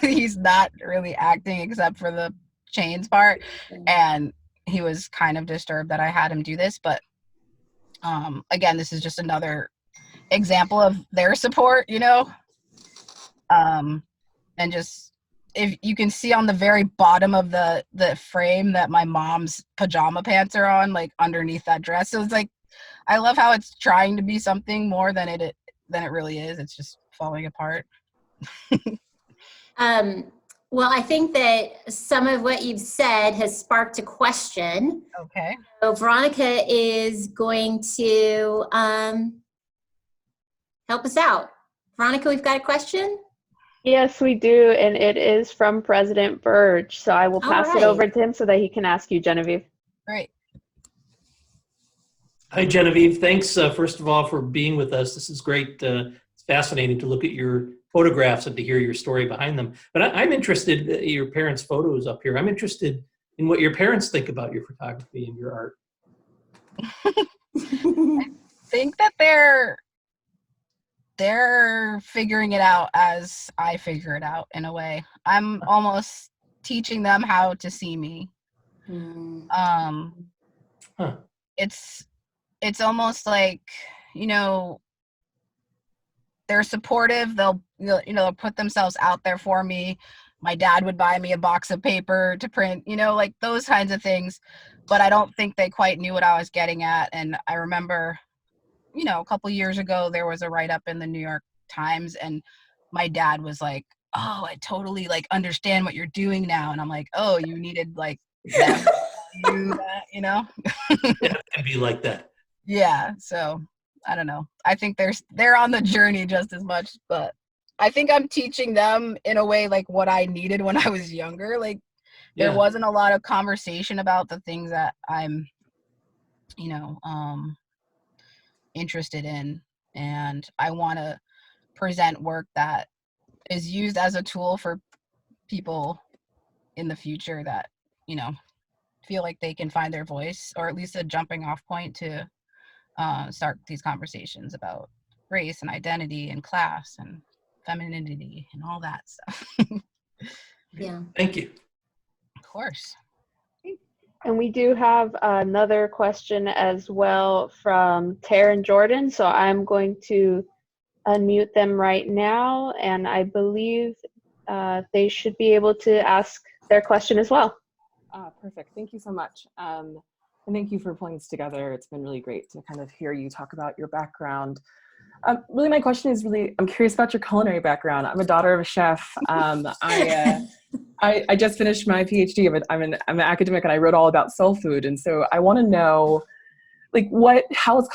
he's not really acting except for the chains part. And he was kind of disturbed that I had him do this. But again, this is just another example of their support, you know? And just, if you can see on the very bottom of the frame that my mom's pajama pants are on, like underneath that dress. So it's like, I love how it's trying to be something more than it really is. It's just falling apart. Well, I think that some of what you've said has sparked a question. Okay. So Veronica is going to help us out. Veronica, we've got a question? Yes, we do, and it is from President Burge. So I will pass it over to him so that he can ask you, Genevieve. Great. Hi, Genevieve. Thanks, first of all, for being with us. This is great. It's fascinating to look at your photographs and to hear your story behind them. But I'm interested in your parents' photos up here. I'm interested in what your parents think about your photography and your art. I think that they're figuring it out as I figure it out, in a way. I'm almost teaching them how to see me. It's almost like, you know, they're supportive. They'll put themselves out there for me. My dad would buy me a box of paper to print, like those kinds of things. But I don't think they quite knew what I was getting at. And I remember, a couple years ago, there was a write-up in the New York Times, and my dad was like, "Oh, I totally like understand what you're doing now." And I'm like, "Oh, you needed like them to do that, Yeah, it can be like that. Yeah. So I don't know. I think they're on the journey just as much, but I think I'm teaching them in a way like what I needed when I was younger. Like there Yeah. wasn't a lot of conversation about the things that I'm, interested in, and I want to present work that is used as a tool for people in the future that, feel like they can find their voice, or at least a jumping off point to start these conversations about race and identity and class and femininity and all that stuff. Yeah. Thank you. Of course. And we do have another question as well from Taryn Jordan. So I'm going to unmute them right now, and I believe they should be able to ask their question as well. Perfect. Thank you so much. And thank you for pulling this together. It's been really great to kind of hear you talk about your background. Really, my question is I'm curious about your culinary background. I'm a daughter of a chef. I just finished my PhD. I'm an academic, and I wrote all about soul food. And so I want to know, like, how has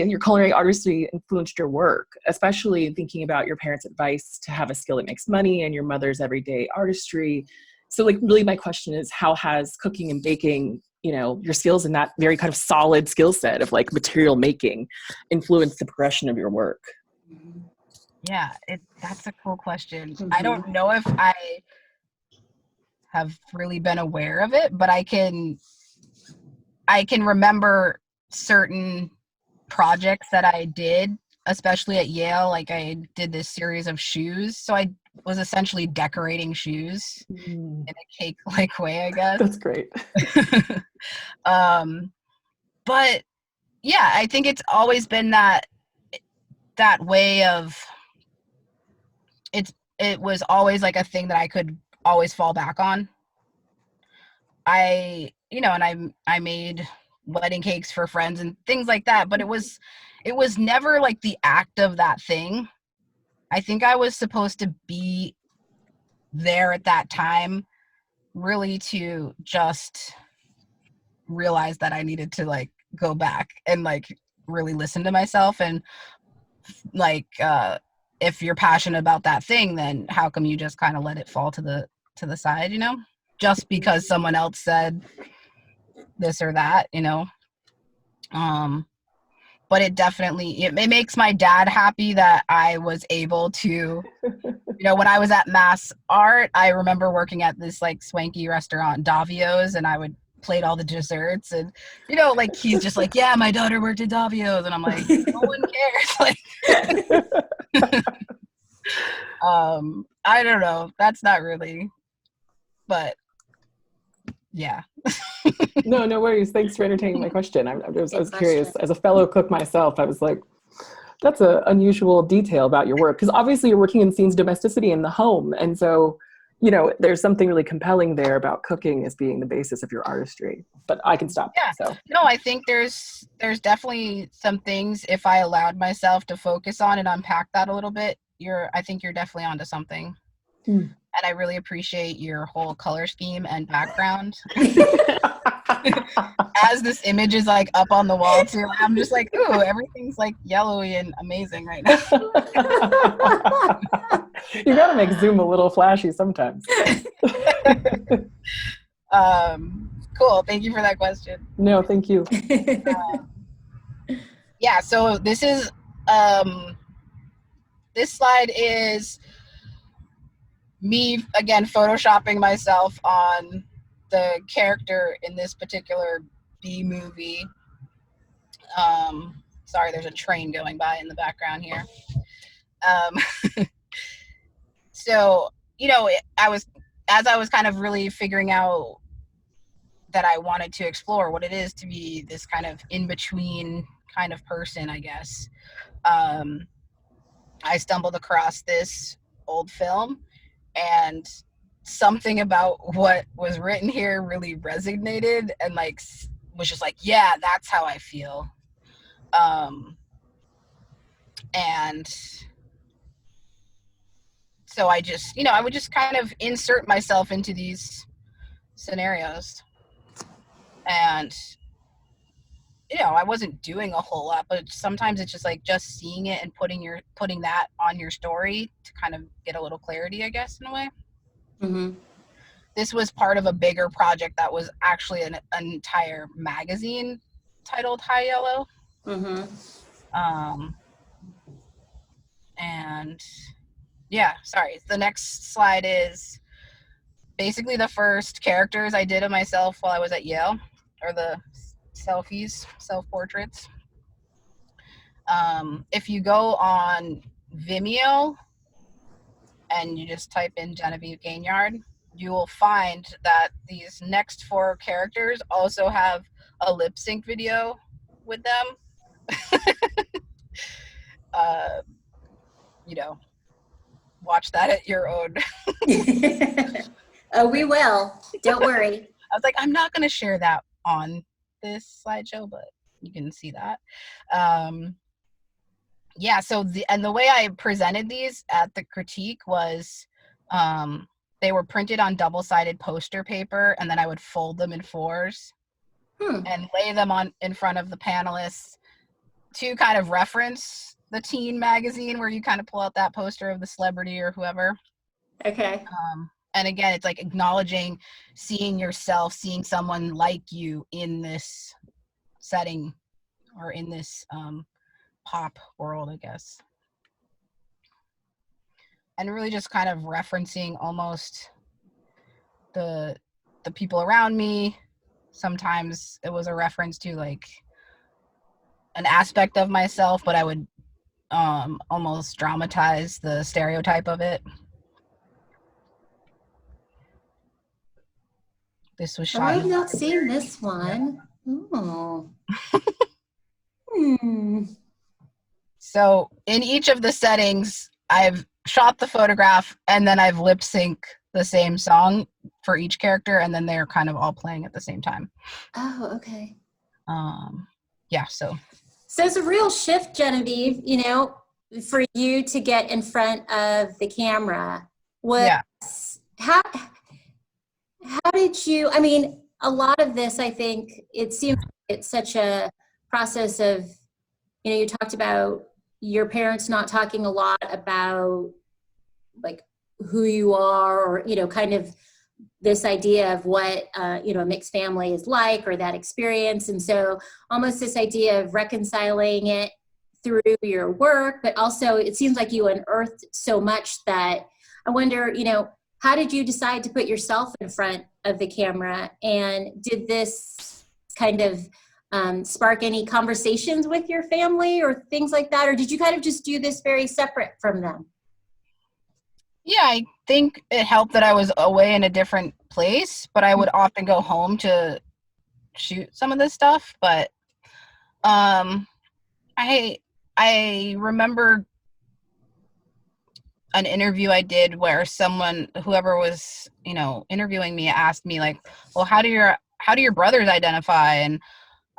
your culinary artistry influenced your work, especially thinking about your parents' advice to have a skill that makes money and your mother's everyday artistry. So, like, really my question is, how has cooking and baking, your skills in that very kind of solid skill set of like material making influenced the progression of your work? Yeah, that's a cool question. Mm-hmm. I don't know if I have really been aware of it, but I can remember certain projects that I did, especially at Yale. Like I did this series of shoes. So I was essentially decorating shoes in a cake-like way, I guess. That's great. But yeah, I think it's always been that way of, it was always like a thing that I could always fall back on. I made wedding cakes for friends and things like that, but it was never like the act of that thing. I think I was supposed to be there at that time really to just realize that I needed to like go back and like really listen to myself, and like if you're passionate about that thing, then how come you just kind of let it fall to the side, just because someone else said this or that, but it definitely, it makes my dad happy that I was able to, when I was at Mass Art, I remember working at this like swanky restaurant, Davio's, and I would plate all the desserts, and like he's just like, yeah, my daughter worked at Davio's, and I'm like, no one cares. Like I don't know, that's not really, but yeah. No worries. Thanks for entertaining my question. I was curious. As a fellow cook myself, I was like, that's an unusual detail about your work, because obviously you're working in scenes domesticity in the home. And so, there's something really compelling there about cooking as being the basis of your artistry. But I can stop. Yeah. So. No, I think there's definitely some things, if I allowed myself to focus on and unpack that a little bit, I think you're definitely onto something. And I really appreciate your whole color scheme and background. As this image is like up on the wall too, I'm just like, ooh, everything's like yellowy and amazing right now. You gotta make Zoom a little flashy sometimes. Cool, thank you for that question. No, thank you. Yeah, so this is this slide is me again photoshopping myself on the character in this particular B movie. Sorry, there's a train going by in the background here. So, I was kind of really figuring out that I wanted to explore what it is to be this kind of in-between kind of person, I guess. I stumbled across this old film, and something about what was written here really resonated, and like was just like, yeah, that's how I feel. And so I just, I would just kind of insert myself into these scenarios, and I wasn't doing a whole lot, but sometimes it's just like just seeing it and putting that on your story to kind of get a little clarity, I guess, in a way. Mm-hmm. This was part of a bigger project that was actually an entire magazine titled High Yellow. Mm-hmm. And yeah, sorry. The next slide is basically the first characters I did of myself while I was at Yale, or the selfies, self-portraits. If you go on Vimeo and you just type in Genevieve Gaignard, you will find that these next 4 characters also have a lip sync video with them. Watch that at your own. Oh, we will. Don't worry. I was like, I'm not going to share that on this slideshow, but you can see that. Yeah, so the way I presented these at the critique was they were printed on double-sided poster paper, and then I would fold them in 4s and lay them in front of the panelists to kind of reference the teen magazine where you kind of pull out that poster of the celebrity or whoever. Okay. And again, it's like acknowledging, seeing yourself, seeing someone like you in this setting or in this pop world, I guess. And really just kind of referencing almost the people around me. Sometimes it was a reference to like an aspect of myself, but I would almost dramatize the stereotype of it. This was shot. I've not seen this one. Oh. So in each of the settings, I've shot the photograph and then I've lip sync the same song for each character, and then they're kind of all playing at the same time. Oh, okay. Yeah, so it's a real shift, Genevieve, for you to get in front of the camera. How did you, a lot of this, I think, it seems like it's such a process of, you talked about your parents not talking a lot about like who you are, or, kind of this idea of what, a mixed family is like, or that experience. And so almost this idea of reconciling it through your work, but also it seems like you unearthed so much that I wonder, how did you decide to put yourself in front of the camera? And did this kind of spark any conversations with your family or things like that? Or did you kind of just do this very separate from them? Yeah, I think it helped that I was away in a different place, but I would often go home to shoot some of this stuff. But I remember an interview I did where whoever was, interviewing me, asked me like, well, how do your brothers identify? And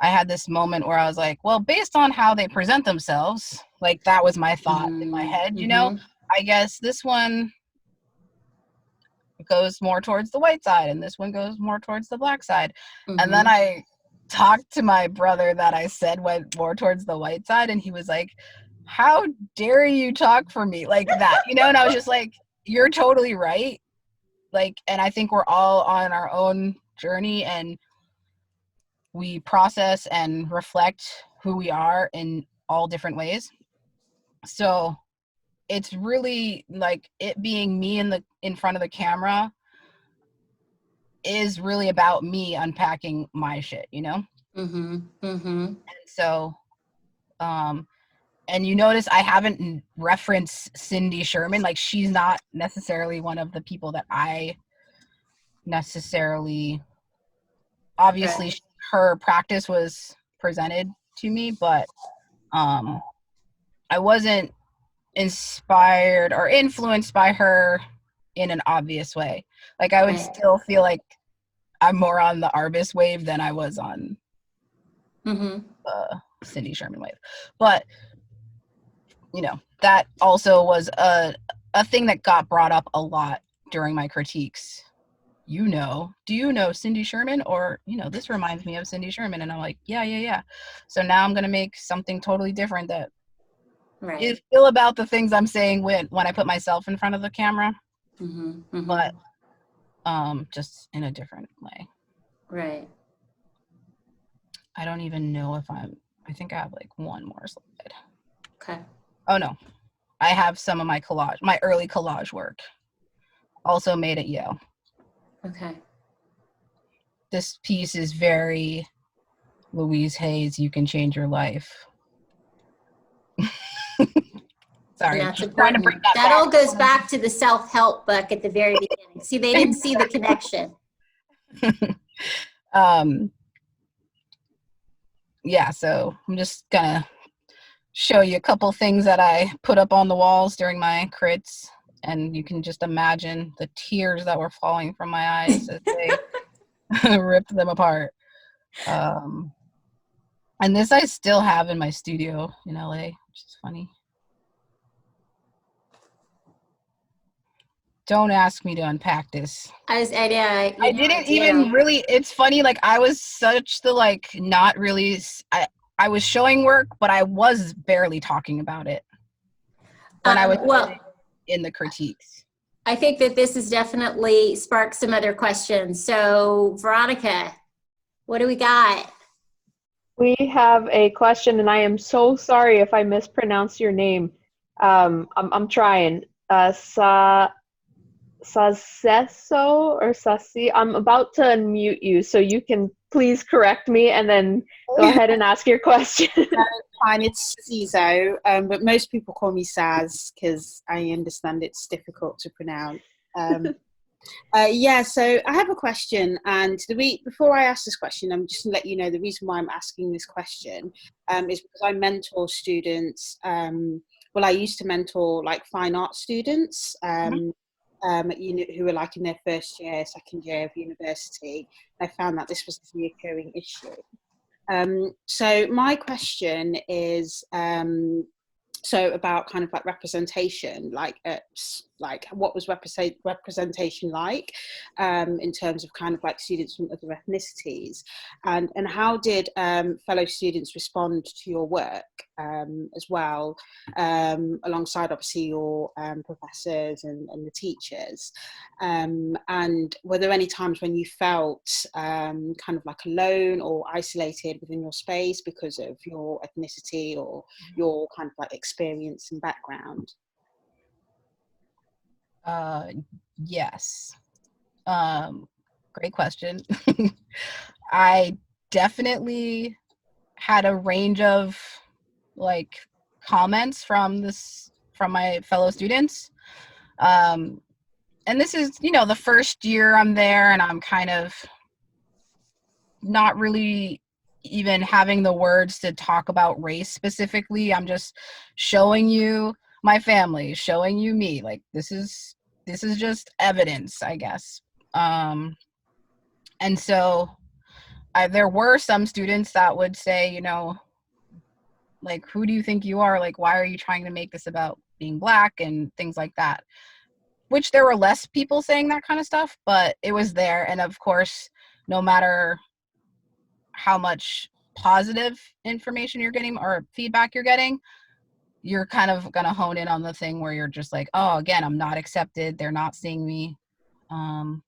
I had this moment where I was like, well, based on how they present themselves, like that was my thought in my head, I guess this one goes more towards the white side and this one goes more towards the black side. And then I talked to my brother that I said went more towards the white side, and he was like, how dare you talk for me like that, and I was just like, you're totally right. Like, and I think we're all on our own journey, and we process and reflect who we are in all different ways. So it's really like it being me in front of the camera is really about me unpacking my shit, And so, and you notice I haven't referenced Cindy Sherman. Like, she's not necessarily one of the people that I necessarily, obviously Right. her practice was presented to me, but I wasn't inspired or influenced by her in an obvious way. Like I would still feel like I'm more on the Arbus wave than I was on Cindy Sherman wave. But that also was a thing that got brought up a lot during my critiques. Do you know Cindy Sherman? Or, this reminds me of Cindy Sherman. And I'm like, yeah. So now I'm going to make something totally different that is still about the things I'm saying when I put myself in front of the camera, but just in a different way. Right. I don't even know if I think I have like one more slide. Okay. Oh no, I have some of my early collage work, also made at Yale. Okay. This piece is very Louise Hay's You Can Change Your Life. Sorry. And that's important. That all goes back to the self-help book at the very beginning. See, they didn't see the connection. Yeah, so I'm just gonna show you a couple things that I put up on the walls during my crits, and you can just imagine the tears that were falling from my eyes as they ripped them apart. And this I still have in my studio in LA, which is funny. Don't ask me to unpack this. I didn't even really, it's funny, like I was such the not really, I was showing work, but I was barely talking about it when I was in the critiques. I think that this has definitely sparked some other questions. So Veronica, what do we got? We have a question, and I am so sorry if I mispronounce your name. I'm trying. Saseso or Sasi. I'm about to unmute you, so you can please correct me and then go ahead and ask your question. Fine, it's Ciso, but most people call me Saz because I understand it's difficult to pronounce. So I have a question, and before I ask this question, I'm just going to let you know the reason why I'm asking this question is because I mentor students. I used to mentor fine art students. Who are in their first year, second year of university. I found that this was a recurring issue. So my question is about kind of representation, what was representation like in terms of kind of students from other ethnicities, and how did fellow students respond to your work as well, alongside obviously your professors and the teachers, and were there any times when you felt kind of alone or isolated within your space because of your ethnicity or your kind of experience and background? Yes. Great question. I definitely had a range of comments from my fellow students. And this is, the first year I'm there, and I'm kind of not really even having the words to talk about race specifically. I'm just showing you my family, showing you me. This is just evidence, I guess. And so there were some students that would say, who do you think you are? Why are you trying to make this about being Black and things like that? Which there were less people saying that kind of stuff, but it was there. And of course, no matter how much positive information you're getting or feedback you're getting, you're kind of going to hone in on the thing where you're just oh, again, I'm not accepted. They're not seeing me. And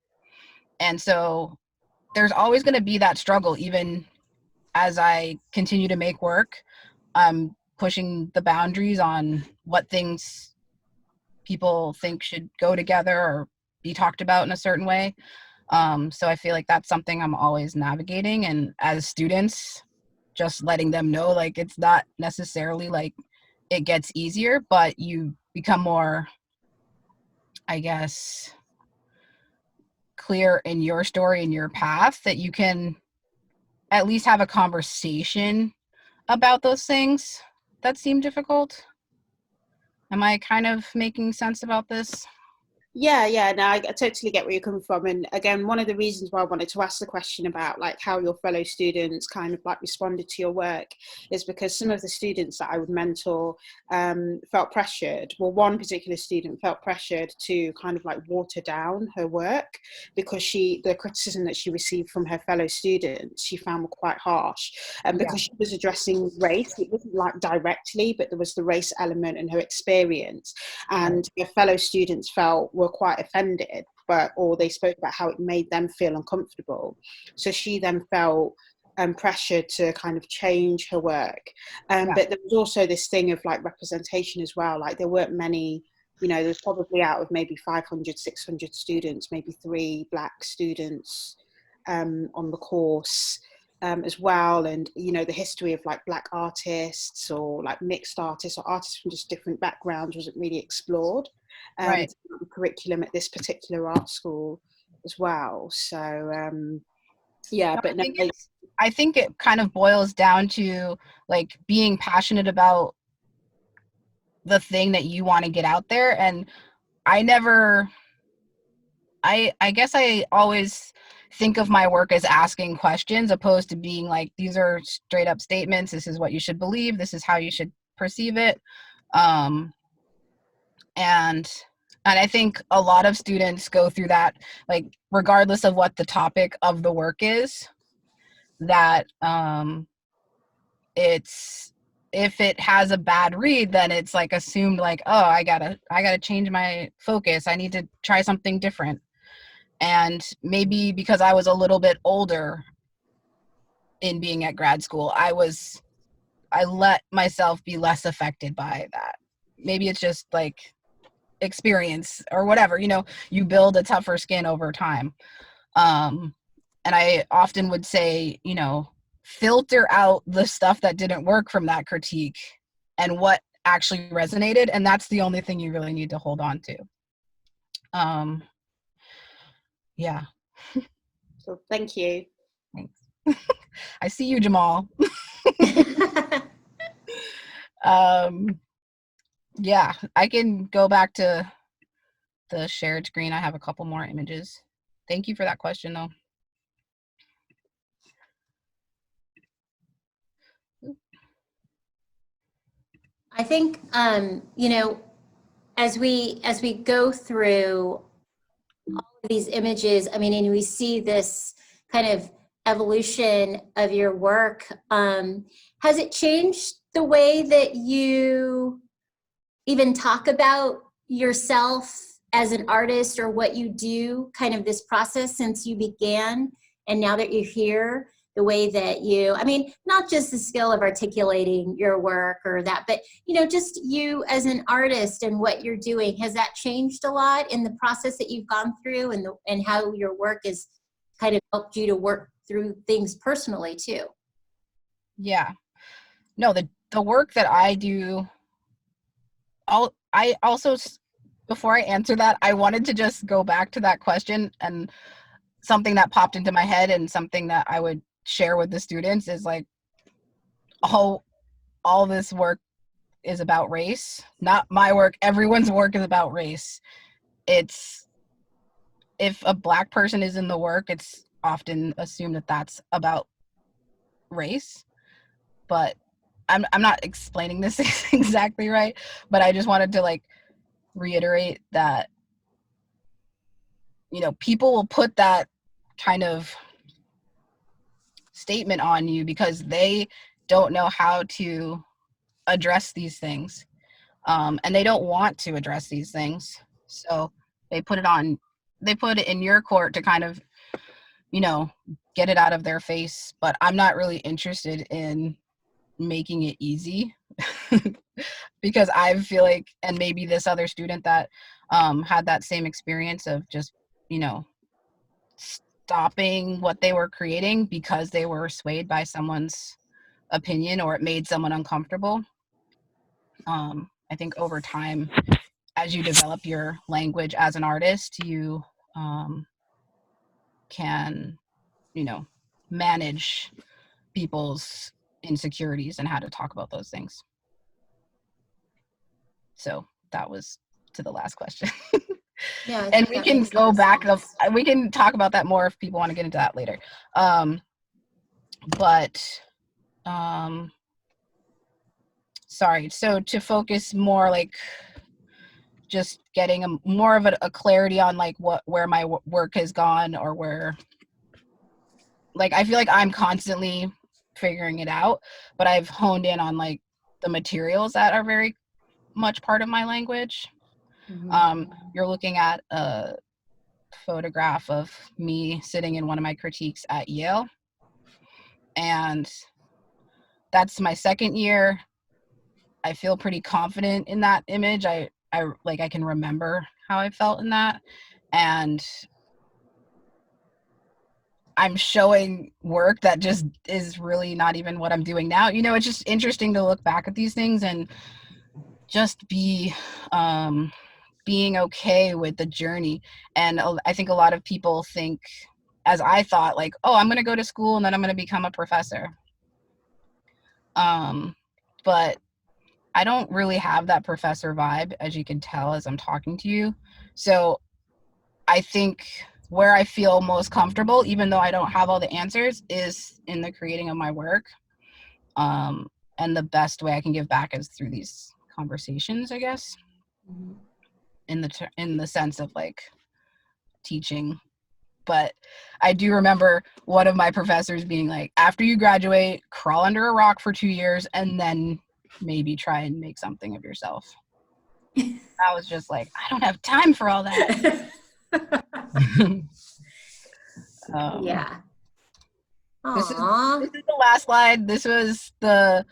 so there's always going to be that struggle. Even as I continue to make work, I'm pushing the boundaries on what things people think should go together or be talked about in a certain way. So I feel like that's something I'm always navigating. And as students, just letting them know, it's not necessarily it gets easier, but you become more, I guess, clear in your story and your path that you can at least have a conversation about those things that seem difficult. Am I kind of making sense about this? Yeah, no, I totally get where you're coming from. And again, one of the reasons why I wanted to ask the question about like how your fellow students kind of like responded to your work is because some of the students that I would mentor felt pressured. Well, one particular student felt pressured to kind of like water down her work because the criticism that she received from her fellow students, she found were quite harsh. And because she was addressing race, it wasn't like directly, but there was the race element in her experience. And her fellow students were quite offended, or they spoke about how it made them feel uncomfortable. So she then felt pressured to kind of change her work. But there was also this thing of like representation as well. Like there weren't many, there's probably out of maybe 500, 600 students, maybe 3 Black students on the course. As well, and the history of like Black artists or like mixed artists or artists from just different backgrounds wasn't really explored Right. the curriculum at this particular art school as well. So yeah, but no, I think it kind of boils down to like being passionate about the thing that you want to get out there. And I guess I always think of my work as asking questions opposed to being like, these are straight up statements. This is what you should believe. This is how you should perceive it. And I think a lot of students go through that, like, regardless of what the topic of the work is, that if it has a bad read, then it's like assumed like, oh, I gotta change my focus. I need to try something different. And maybe because I was a little bit older in being at grad school, I let myself be less affected by that. Maybe it's just like experience or whatever, you build a tougher skin over time. And I often would say, filter out the stuff that didn't work from that critique and what actually resonated. And that's the only thing you really need to hold on to. Yeah. So thank you. Thanks. I see you, Jamal. Yeah, I can go back to the shared screen. I have a couple more images. Thank you for that question, though. I think, as we go through all of these images, I mean, and we see this kind of evolution of your work, has it changed the way that you even talk about yourself as an artist or what you do, kind of this process since you began and now that you're here? The way that I mean, not just the skill of articulating your work or that, but, just you as an artist and what you're doing, has that changed a lot in the process that you've gone through and how your work has kind of helped you to work through things personally too? Yeah. No, the work that I do, I also, before I answer that, I wanted to just go back to that question, and something that popped into my head and something that I would share with the students is like, all this work is about race. Not my work, everyone's work is about race. If a Black person is in the work, it's often assumed that that's about race. But I'm not explaining this exactly right, but I just wanted to like reiterate that, people will put that kind of statement on you because they don't know how to address these things, and they don't want to address these things, so they put it in your court to kind of get it out of their face. But I'm not really interested in making it easy because I feel like, and maybe this other student that had that same experience of just stopping what they were creating because they were swayed by someone's opinion or it made someone uncomfortable. I think over time, as you develop your language as an artist, you can, manage people's insecurities and how to talk about those things. So that was to the last question. Yeah, I And think we that can makes go more back, sense. we can talk about that more if people want to get into that later. But sorry, so to focus more like just getting more of a clarity on like where my work has gone, or where, like, I feel like I'm constantly figuring it out, but I've honed in on like the materials that are very much part of my language. You're looking at a photograph of me sitting in one of my critiques at Yale, and that's my second year. I feel pretty confident in that image. I like, I can remember how I felt in that, and I'm showing work that just is really not even what I'm doing now. You know, it's just interesting to look back at these things and just be being okay with the journey. And I think a lot of people think, as I thought, like, oh, I'm going to go to school and then I'm going to become a professor. But I don't really have that professor vibe, as you can tell as I'm talking to you. So I think where I feel most comfortable, even though I don't have all the answers, is in the creating of my work. And the best way I can give back is through these conversations, I guess, in the sense of like teaching. But I do remember one of my professors being like, after you graduate, crawl under a rock for 2 years and then maybe try and make something of yourself. I was just like, I don't have time for all that. Yeah. This is Aww. the last slide. This was the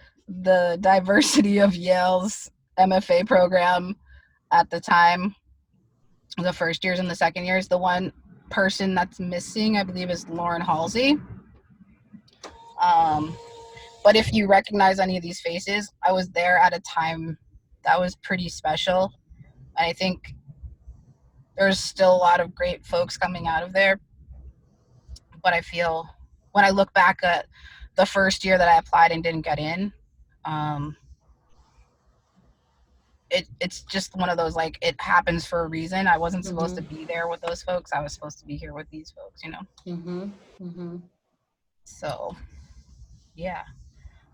diversity of Yale's MFA program at the time. The first years and the second years. The one person that's missing, I believe, is Lauren Halsey. But if you recognize any of these faces, I was there at a time that was pretty special. And I think there's still a lot of great folks coming out of there. But I feel when I look back at the first year that I applied and didn't get in, it's just one of those, like, it happens for a reason. I wasn't supposed to be there with those folks. I was supposed to be here with these folks, you know? So, yeah,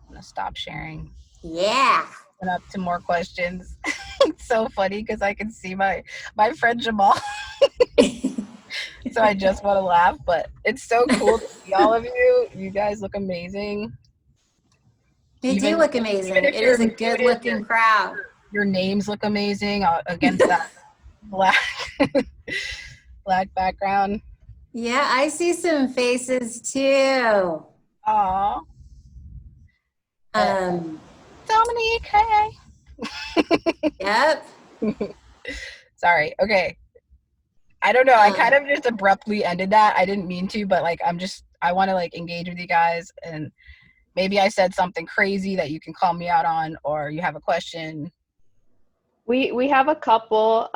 I'm gonna stop sharing. Yeah. Open up to more questions. It's so funny because I can see my friend Jamal. So I just want to laugh, but it's so cool to see all of you. You guys look amazing. They do look amazing. It is a good looking crowd. Your names look amazing against that black background. Yeah, I see some faces too. Aw. Dominique, hey. Yep. Sorry. Okay. I don't know. I kind of just abruptly ended that. I didn't mean to, but like, I want to like engage with you guys, and maybe I said something crazy that you can call me out on, or you have a question. We have a couple.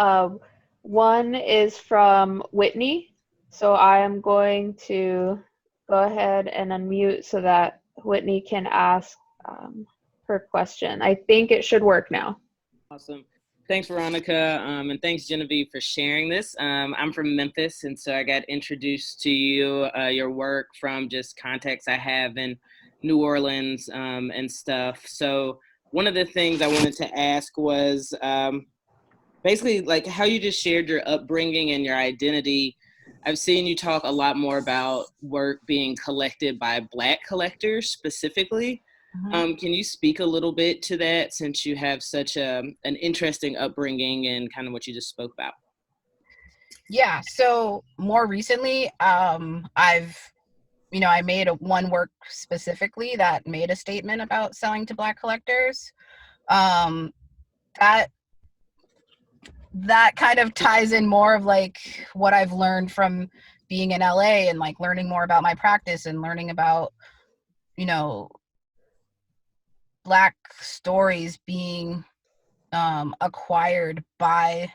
One is from Whitney. So I am going to go ahead and unmute so that Whitney can ask her question. I think it should work now. Awesome. Thanks, Veronica, and thanks, Genevieve, for sharing this. I'm from Memphis, and so I got introduced to your work from just contacts I have in New Orleans and stuff. So one of the things I wanted to ask was basically like how you just shared your upbringing and your identity. I've seen you talk a lot more about work being collected by Black collectors specifically. Can you speak a little bit to that, since you have such an interesting upbringing and kind of what you just spoke about? Yeah, so more recently, I made one work specifically that made a statement about selling to Black collectors. That kind of ties in more of like what I've learned from being in LA, and like learning more about my practice and learning about, you know, Black stories being acquired by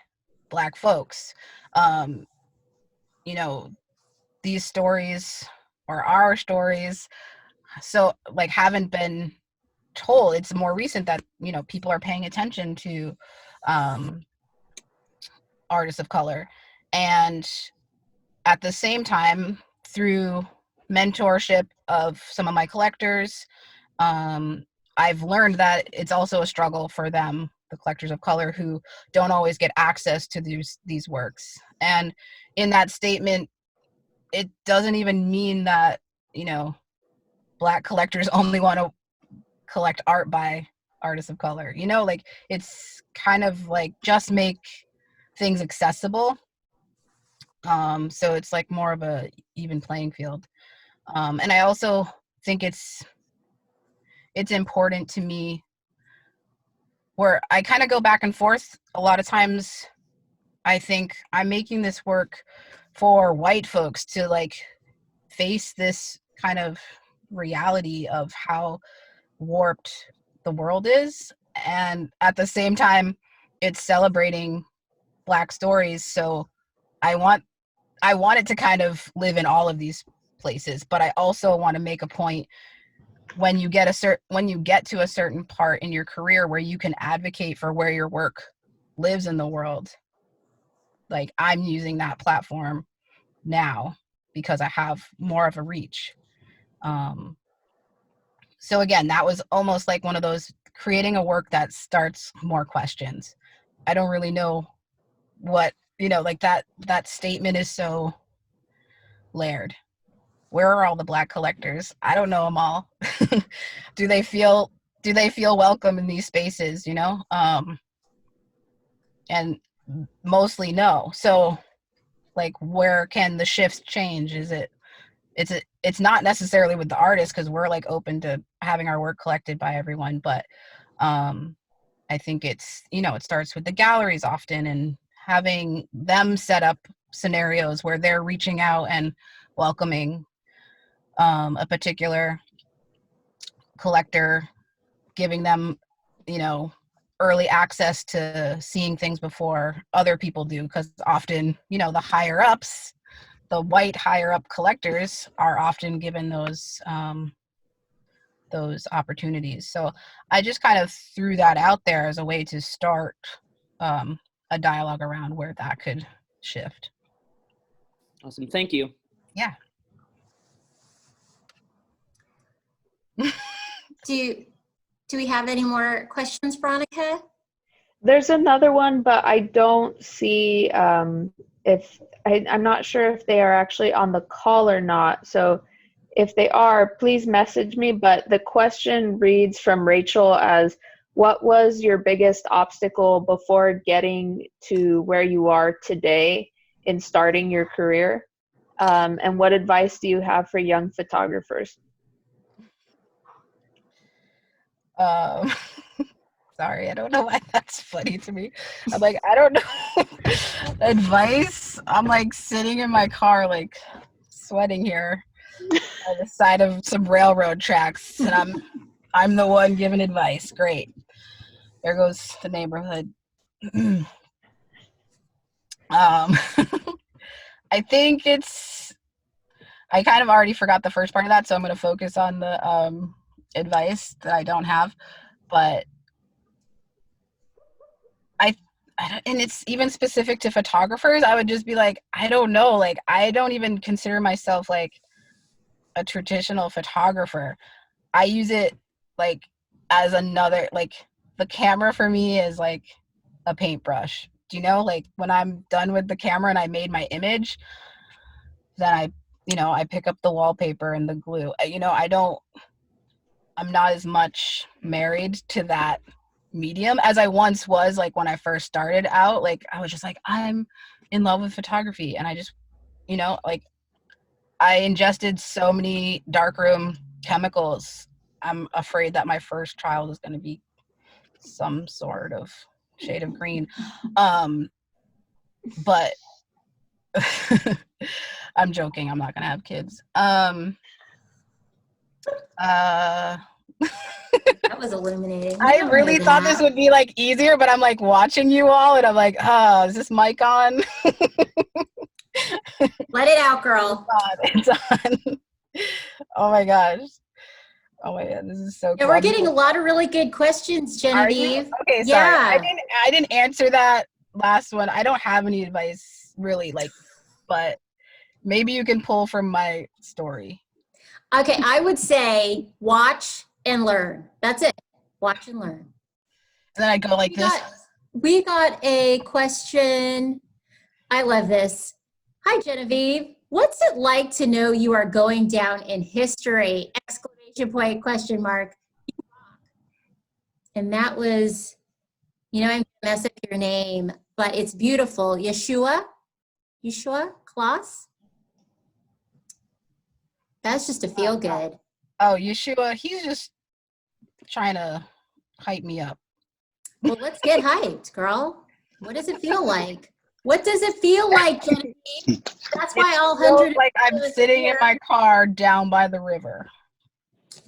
Black folks. You know, these stories, or our stories, so like haven't been told. It's more recent that, you know, people are paying attention to artists of color. And at the same time, through mentorship of some of my collectors, I've learned that it's also a struggle for them, the collectors of color, who don't always get access to these works. And in that statement, it doesn't even mean that, you know, Black collectors only want to collect art by artists of color. You know, like, it's kind of like just make things accessible. So it's like more of a even playing field. And I also think it's important to me, where I kind of go back and forth. A lot of times I think I'm making this work for white folks to like face this kind of reality of how warped the world is. And at the same time, it's celebrating Black stories. So I want it to kind of live in all of these places, but I also want to make a point when you get to a certain part in your career where you can advocate for where your work lives in the world. Like, I'm using that platform now because I have more of a reach. So again, that was almost like one of those, creating a work that starts more questions. I don't really know what, you know, like that statement is so layered. Where are all the Black collectors? I don't know them all. Do they feel welcome in these spaces, you know? And mostly no. So like, where can the shifts change? It's not necessarily with the artists, because we're like open to having our work collected by everyone, but I think it's, you know, it starts with the galleries often, and having them set up scenarios where they're reaching out and welcoming a particular collector, giving them, you know, early access to seeing things before other people do, because often, you know, the higher ups, the white higher up collectors are often given those opportunities. So I just kind of threw that out there as a way to start a dialogue around where that could shift. Awesome, thank you. Yeah. Do we have any more questions, Veronica? There's another one, but I don't see if I'm not sure if they are actually on the call or not. So if they are, please message me. But the question reads from Rachel as, what was your biggest obstacle before getting to where you are today in starting your career? And what advice do you have for young photographers? Sorry, I don't know why that's funny to me. I'm like, I don't know. Advice? I'm like sitting in my car, like sweating here on the side of some railroad tracks, and I'm the one giving advice. Great. There goes the neighborhood. I think I kind of already forgot the first part of that, so I'm going to focus on the advice that I don't have. But and it's even specific to photographers. I would just be like, I don't know. Like, I don't even consider myself like a traditional photographer. I use it like as another, like, the camera for me is like a paintbrush. Do you know? Like, when I'm done with the camera and I made my image, then I pick up the wallpaper and the glue. I'm not as much married to that medium as I once was. Like, when I first started out, like, I was just like, I'm in love with photography, and I just, like, I ingested so many darkroom chemicals. I'm afraid that my first child is going to be some sort of shade of green. But I'm joking, I'm not going to have kids. That was illuminating. I really thought this would be like easier, but I'm like watching you all and I'm like, is this mic on? Let it out, girl. It's on. Oh my gosh. Oh my God, this is so Yeah, cool. we're getting a lot of really good questions, Are you? Genevieve. Okay, sorry. Yeah. I didn't answer that last one. I don't have any advice really, like, but maybe you can pull from my story. Okay, I would say watch and learn. That's it. Watch and learn. And then I go like this. We got a question. I love this. Hi, Genevieve. What's it like to know you are going down in history? Exclamation point, question mark. And that was, I'm going to mess up your name, but it's beautiful. Yeshua Klaus? That's just a feel good. Oh, Yeshua, he's just trying to hype me up. Well, let's get hyped, girl. What does it feel like? What does it feel like, Genevieve? That's why all 100. Like I'm sitting in my car down by the river.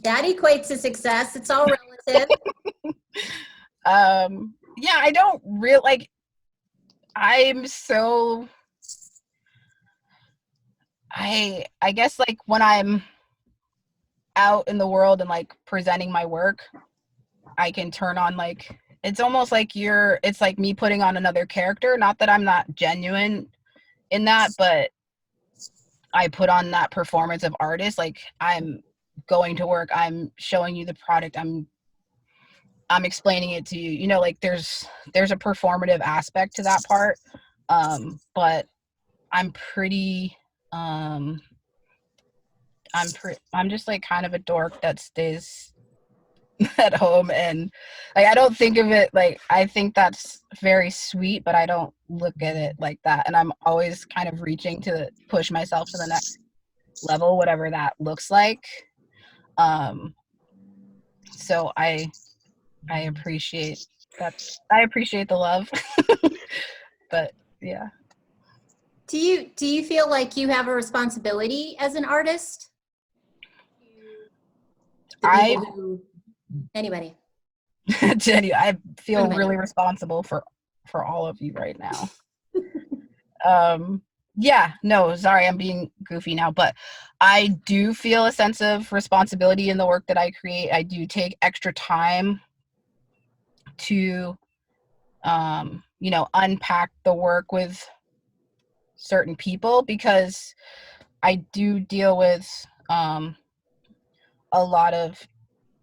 That equates to success. It's all relative. Yeah, I don't really like. I'm so. I guess like when I'm out in the world and like presenting my work, I can turn on like. It's almost like it's like me putting on another character. Not that I'm not genuine in that, but I put on that performance of artist. Like I'm going to work, I'm showing you the product, I'm explaining it to you. Like there's a performative aspect to that part. But I'm pretty, I'm just like kind of a dork that stays at home, and like I don't think of it like, I think that's very sweet, but I don't look at it like that, and I'm always kind of reaching to push myself to the next level, whatever that looks like. So I appreciate that. I appreciate the love. But yeah. Do you feel like you have a responsibility as an artist? Anybody. Jenny, I feel really responsible for all of you right now. Yeah, no, sorry, I'm being goofy now, but I do feel a sense of responsibility in the work that I create. I do take extra time to, unpack the work with certain people, because I do deal with a lot of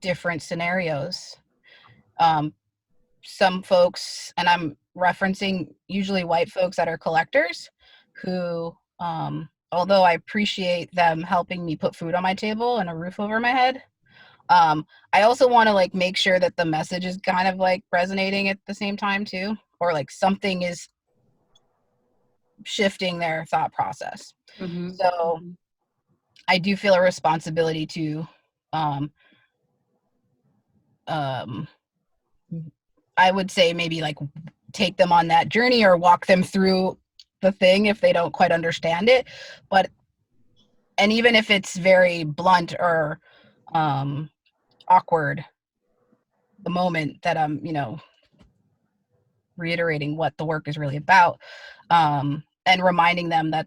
different scenarios. Some folks, and I'm referencing usually white folks that are collectors, who, although I appreciate them helping me put food on my table and a roof over my head, I also want to like make sure that the message is kind of like resonating at the same time too, or like something is shifting their thought process. Mm-hmm. So I do feel a responsibility to, I would say maybe like take them on that journey or walk them through the thing if they don't quite understand it. And even if it's very blunt or awkward, the moment that I'm, reiterating what the work is really about, and reminding them that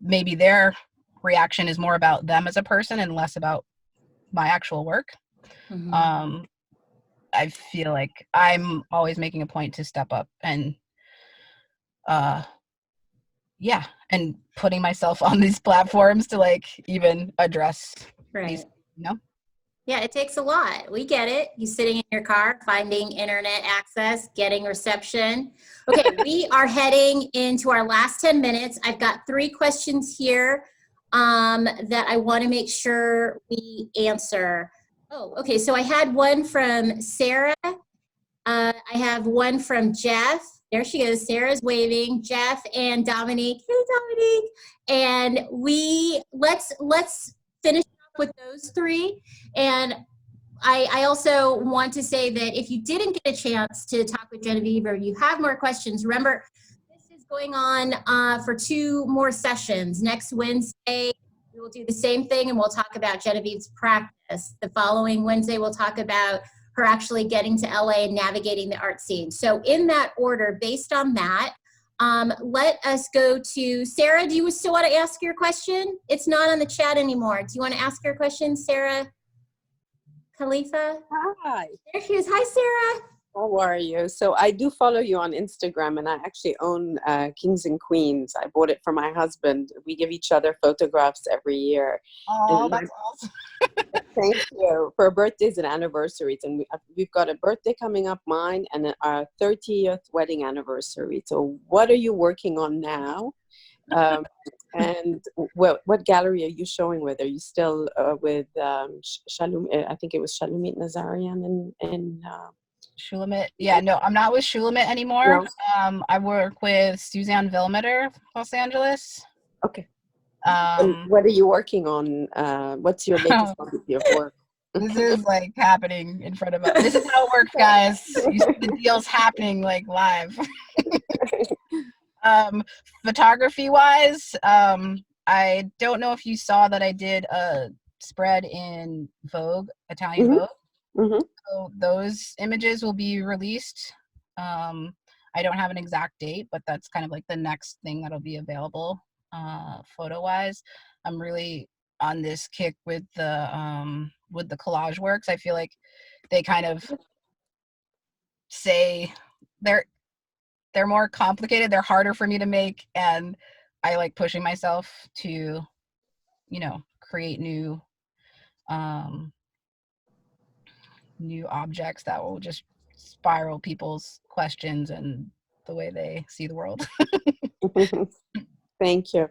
maybe their reaction is more about them as a person and less about my actual work. Mm-hmm. I feel like I'm always making a point to step up and, and putting myself on these platforms to like even address these, Yeah, it takes a lot. We get it. You sitting in your car, finding internet access, getting reception. Okay, we are heading into our last 10 minutes. I've got 3 questions here that I want to make sure we answer. Oh, okay. So I had one from Sarah. I have one from Jeff. There she goes. Sarah's waving. Jeff and Dominique. Hey, Dominique. And let's finish up with those 3. And I also want to say that if you didn't get a chance to talk with Genevieve, or you have more questions, remember this is going on for 2 more sessions. Next Wednesday, we will do the same thing, and we'll talk about Genevieve's practice. The following Wednesday, we'll talk about her actually getting to LA and navigating the art scene. So in that order, based on that, let us go to Sarah. Do you still want to ask your question? It's not on the chat anymore. Do you want to ask your question, Sarah? Khalifa? Hi, There she is. Hi, Sarah. how are you? So I do follow you on Instagram, and I actually own Kings and Queens. I bought it for my husband. We give each other photographs every year. Oh, And that's awesome. thank you for birthdays and anniversaries. And we've got a birthday coming up, mine, and our 30th wedding anniversary. So what are you working on now? And what gallery are you showing with? Are you still with Shalom? I think it was Shalomit Nazarian and Shulamit. Yeah, no, I'm not with Shulamit anymore. No? I work with Suzanne Villemeter, Los Angeles. Okay. And what are you working on? What's your latest body of work? This is like happening in front of us. This is how it works, guys. You see the deals happening like live. Photography wise, I don't know if you saw that I did a spread in Vogue, Italian Vogue. Mm-hmm. So those images will be released. I don't have an exact date, but that's kind of like the next thing that'll be available photo wise. I'm really on this kick with the collage works. I feel like they kind of say they're more complicated, they're harder for me to make, and I like pushing myself to, create new objects that will just spiral people's questions and the way they see the world. Thank you. Thank you.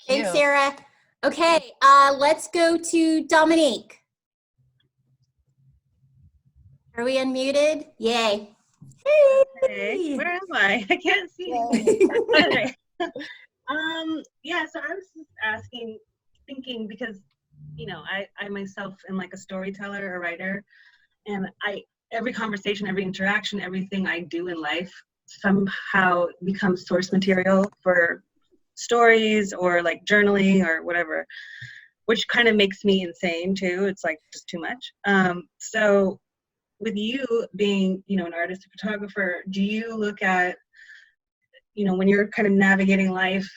Thanks, Sarah. Okay, let's go to Dominique. Are we unmuted? Yay. Hey, where am I? I can't see anything. Okay. Yeah, so I was just thinking because, I myself am like a storyteller, a writer, and every conversation, every interaction, everything I do in life somehow becomes source material for stories or like journaling or whatever, which kind of makes me insane too. It's like just too much. So with you being, an artist, a photographer, do you look at, when you're kind of navigating life,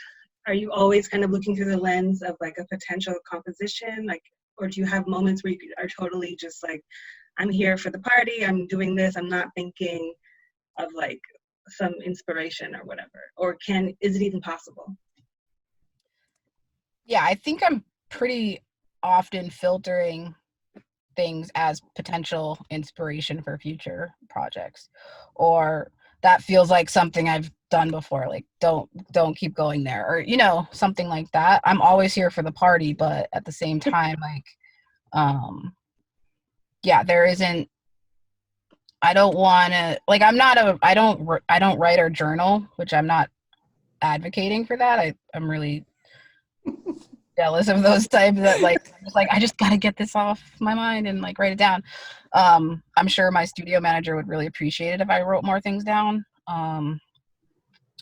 are you always kind of looking through the lens of like a potential composition? Like, or do you have moments where you are totally just like, I'm here for the party, I'm doing this, I'm not thinking of like some inspiration or whatever? Or is it even possible? Yeah, I think I'm pretty often filtering things as potential inspiration for future projects, or that feels like something I've done before, like don't keep going there, or something like that. I'm always here for the party, but at the same time, like yeah, there isn't, I don't want to, like, I don't write or journal, which I'm not advocating for that. I'm really jealous of those types that I just gotta get this off my mind and like write it down. I'm sure my studio manager would really appreciate it if I wrote more things down.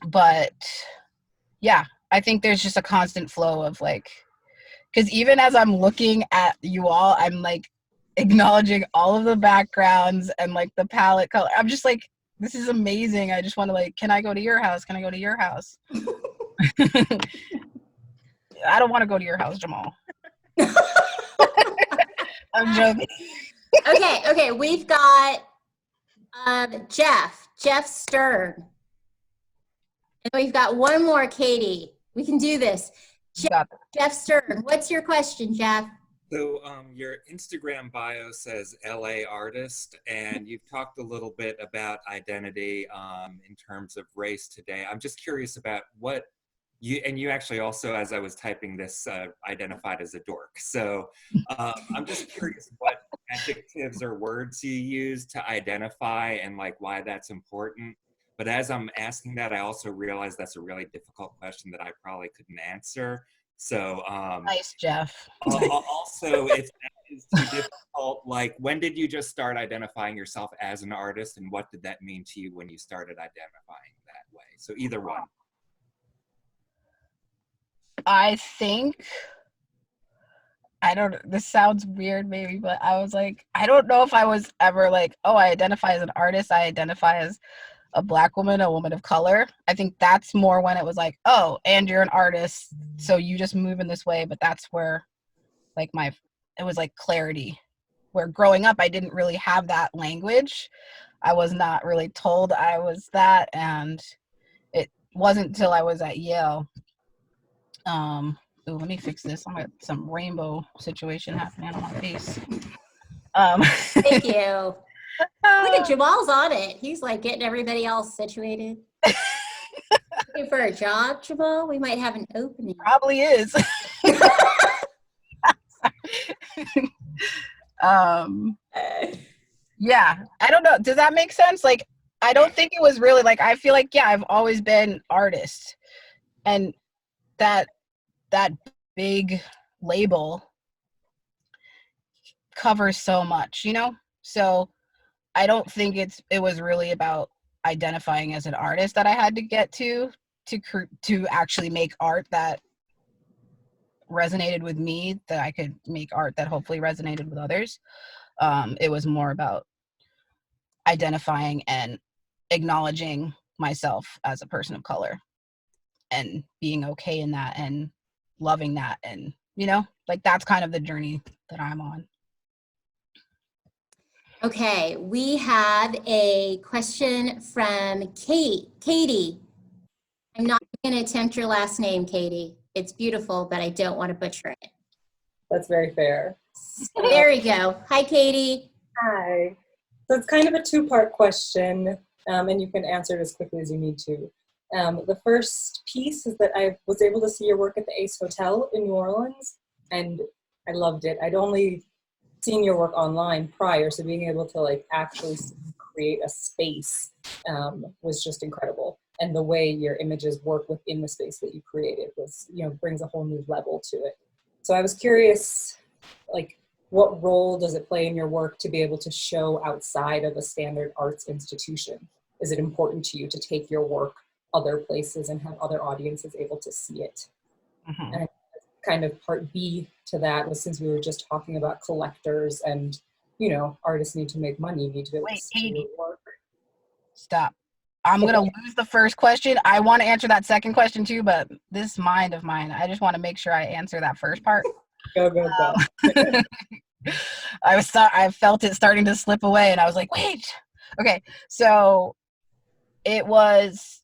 But yeah, I think there's just a constant flow of like, because even as I'm looking at you all, I'm like acknowledging all of the backgrounds and like the palette color. I'm just like, this is amazing. I just want to like, can I go to your house? Can I go to your house? I don't want to go to your house, Jamal. I'm joking. Okay, we've got Jeff Stern. And we've got one more, Katie. We can do this. Jeff Stern, what's your question, Jeff? So your Instagram bio says LA artist, and you've talked a little bit about identity in terms of race today. I'm just curious about what you actually also, as I was typing this, identified as a dork. So I'm just curious what adjectives or words you use to identify and like why that's important. But as I'm asking that, I also realize that's a really difficult question that I probably couldn't answer. So nice, Jeff. Also, if that is too difficult, like when did you just start identifying yourself as an artist, and what did that mean to you when you started identifying that way? So either one. I think, this sounds weird maybe, but I was like, I don't know if I was ever like, oh, I identify as an artist, I identify as a Black woman, a woman of color. I think that's more when it was like, oh, and you're an artist, so you just move in this way. But that's where like it was like clarity where growing up, I didn't really have that language. I was not really told I was that. And it wasn't until I was at Yale. Ooh, let me fix this. I got some rainbow situation happening on my face. Thank you. Look at Jamal's on it. He's like getting everybody else situated. Looking for a job, Jamal? We might have an opening. Probably is. Yeah, I don't know. Does that make sense? Like, I don't think it was really like, I feel like, yeah, I've always been artist, and that big label covers so much, you know? So I don't think it was really about identifying as an artist that I had to get to actually make art that resonated with me, that I could make art that hopefully resonated with others. It was more about identifying and acknowledging myself as a person of color and being okay in that and loving that. And, you know, like that's kind of the journey that I'm on. Okay, we have a question from Katie. I'm not going to attempt your last name, Katie. It's beautiful, but I don't want to butcher it. That's very fair. There we go. Hi, Katie. Hi. So it's kind of a two-part question, and you can answer it as quickly as you need to. The first piece is that I was able to see your work at the Ace Hotel in New Orleans, and I loved it. I'd only seen your work online prior, so being able to like actually create a space was just incredible. And the way your images work within the space that you created was, you know, brings a whole new level to it. So I was curious, like, what role does it play in your work to be able to show outside of a standard arts institution? Is it important to you to take your work other places and have other audiences able to see it? Mm-hmm. And kind of part B to that was, since we were just talking about collectors and, you know, artists need to make money, need to be able to see your work. Stop. I'm going to lose the first question. I want to answer that second question too, but this mind of mine, I just want to make sure I answer that first part. Go. I felt it starting to slip away and I was like, wait. Okay. So it was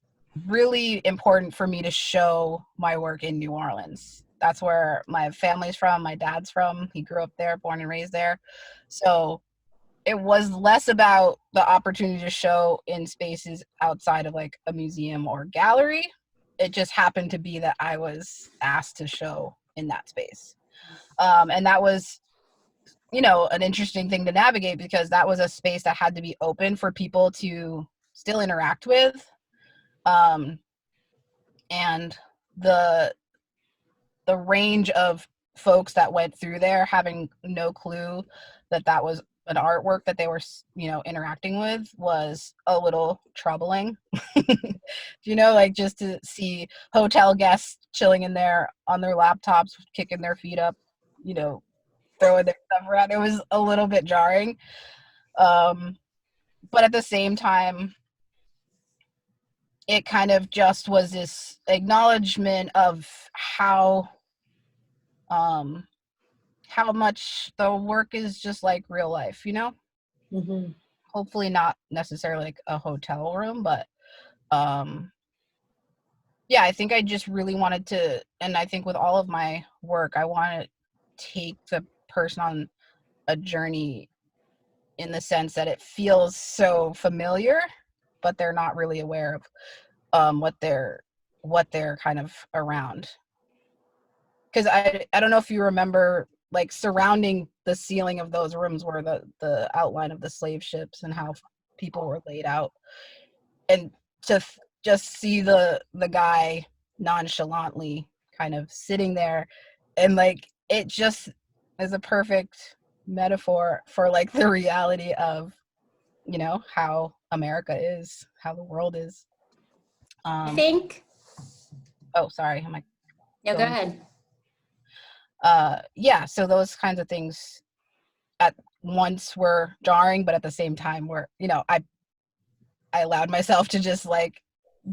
really important for me to show my work in New Orleans. That's where my family's from. My dad's from. He grew up there, born and raised there. So it was less about the opportunity to show in spaces outside of like a museum or gallery. It just happened to be that I was asked to show in that space. And that was, you know, an interesting thing to navigate, because that was a space that had to be open for people to still interact with. And the range of folks that went through there having no clue that that was an artwork that they were, you know, interacting with was a little troubling. You know, like just to see hotel guests chilling in there on their laptops, kicking their feet up, you know, throwing their stuff around. It was a little bit jarring. But at the same time, it kind of just was this acknowledgement of how much the work is just like real life, you know? Mm-hmm. Hopefully not necessarily like a hotel room, but yeah, I think I just really wanted to, and I think with all of my work, I want to take the person on a journey in the sense that it feels so familiar, but they're not really aware of what they're kind of around. Because I don't know if you remember, like surrounding the ceiling of those rooms were the outline of the slave ships and how people were laid out, and to just see the guy nonchalantly kind of sitting there, and like it just is a perfect metaphor for like the reality of, you know, how America is, how the world is. I think. Oh, sorry. Am I? No, go ahead. Yeah, so those kinds of things at once were jarring, but at the same time were, you know, I allowed myself to just like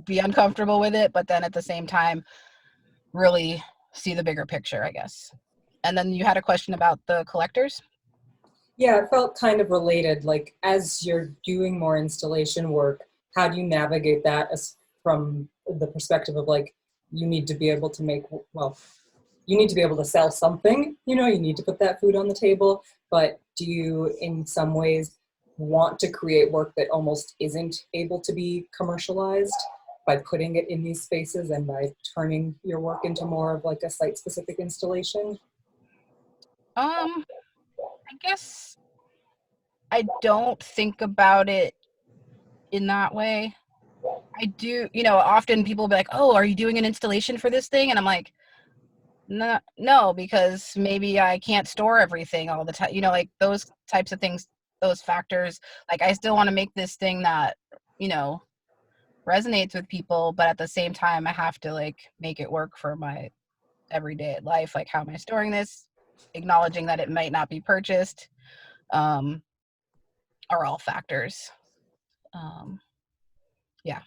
be uncomfortable with it, but then at the same time really see the bigger picture, I guess. And then you had a question about the collectors? Yeah, it felt kind of related. Like, as you're doing more installation work, how do you navigate that as from the perspective of like, you need to be able to make, well, you need to be able to sell something, you know, you need to put that food on the table, but do you in some ways want to create work that almost isn't able to be commercialized by putting it in these spaces and by turning your work into more of like a site-specific installation? I guess I don't think about it in that way. I do, you know, often people will be like, oh, are you doing an installation for this thing? And I'm like, no, because maybe I can't store everything all the time. You know, like those types of things, those factors. Like I still want to make this thing that, you know, resonates with people, but at the same time, I have to like make it work for my everyday life. Like, how am I storing this? Acknowledging that it might not be purchased, are all factors. Yeah.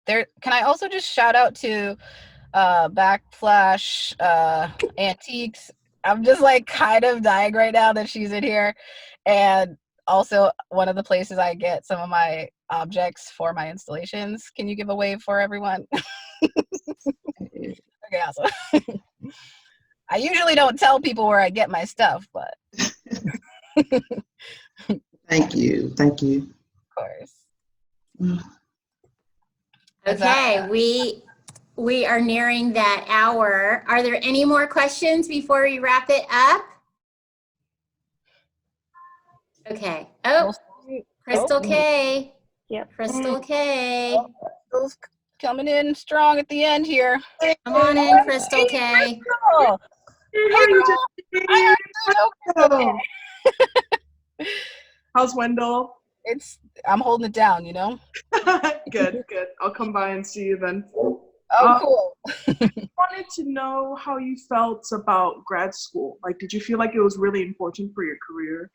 There, can I also just shout out to Backflash Antiques? I'm just like kind of dying right now that she's in here. And also one of the places I get some of my objects for my installations. Can you give a wave for everyone? Okay, awesome. I usually don't tell people where I get my stuff, but Thank you. Thank you. of course. Okay, we are nearing that hour. Are there any more questions before we wrap it up? Okay. Oh, Crystal K. Yep. Crystal K. Crystal's coming in strong at the end here. Come on in, Crystal K. How's Wendell? I'm holding it down, you know? Good. I'll come by and see you then. Oh, cool. I wanted to know how you felt about grad school. Like, did you feel like it was really important for your career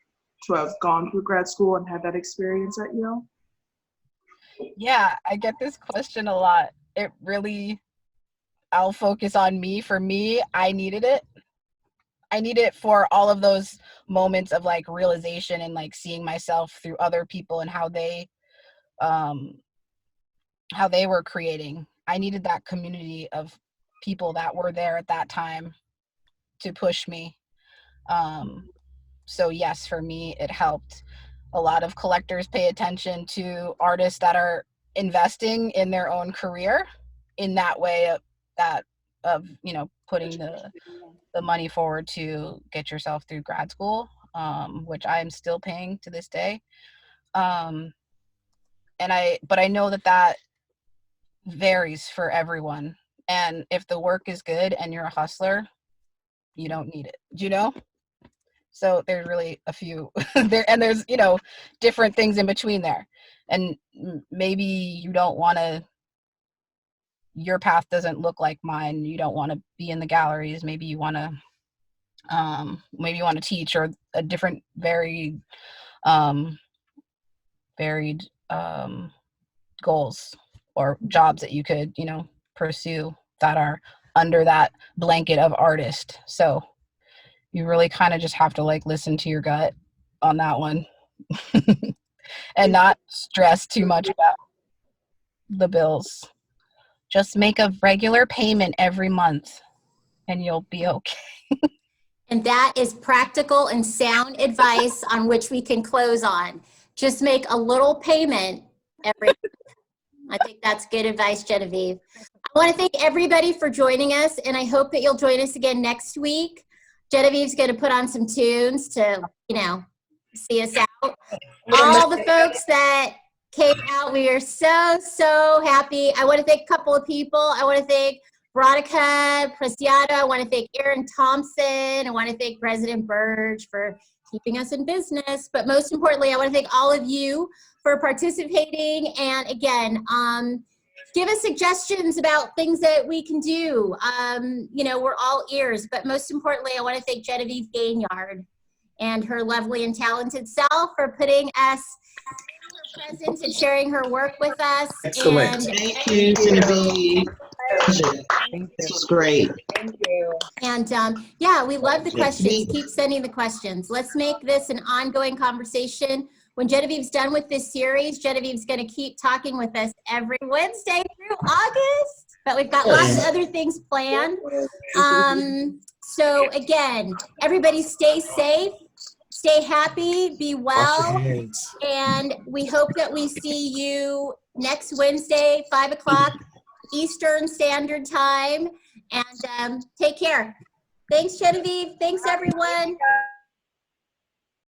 to have gone through grad school and had that experience at Yale? Yeah, I get this question a lot. It really, I'll focus on me. For me, I needed it. I need it for all of those moments of like realization and like seeing myself through other people and how they were creating. I needed that community of people that were there at that time to push me. So yes, for me, it helped. A lot of collectors pay attention to artists that are investing in their own career in that way of you know, putting the money forward to get yourself through grad school, which I'm still paying to this day. But I know that varies for everyone. And if the work is good and you're a hustler, you don't need it, you know? So there's really a few there's, you know, different things in between there. And maybe you don't want to, your path doesn't look like mine. You don't want to be in the galleries. Maybe you want to teach, or a different varied goals or jobs that you could, you know, pursue that are under that blanket of artist. So you really kind of just have to like listen to your gut on that one and not stress too much about the bills. Just make a regular payment every month and you'll be okay. And that is practical and sound advice on which we can close on. Just make a little payment every month. I think that's good advice, Genevieve. I want to thank everybody for joining us, and I hope that you'll join us again next week. Genevieve's going to put on some tunes to, you know, see us out. All the folks that came out, we are so happy. I want to thank a couple of people. I want to thank Veronica Preciado. I want to thank Aaron Thompson. I want to thank President Burge for keeping us in business. But most importantly, I want to thank all of you for participating. And again, give us suggestions about things that we can do. You know, we're all ears. But most importantly, I want to thank Genevieve Gaignard and her lovely and talented self for putting us present and sharing her work with us. Excellent. And thank you, Genevieve. This was great. Thank you. And yeah, we love the questions. Keep sending the questions. Let's make this an ongoing conversation. When Genevieve's done with this series, Genevieve's going to keep talking with us every Wednesday through August. But we've got lots of other things planned. So again, everybody stay safe, stay happy, be well. And we hope that we see you next Wednesday, 5 o'clock Eastern Standard Time. And take care. Thanks, Genevieve. Thanks, everyone.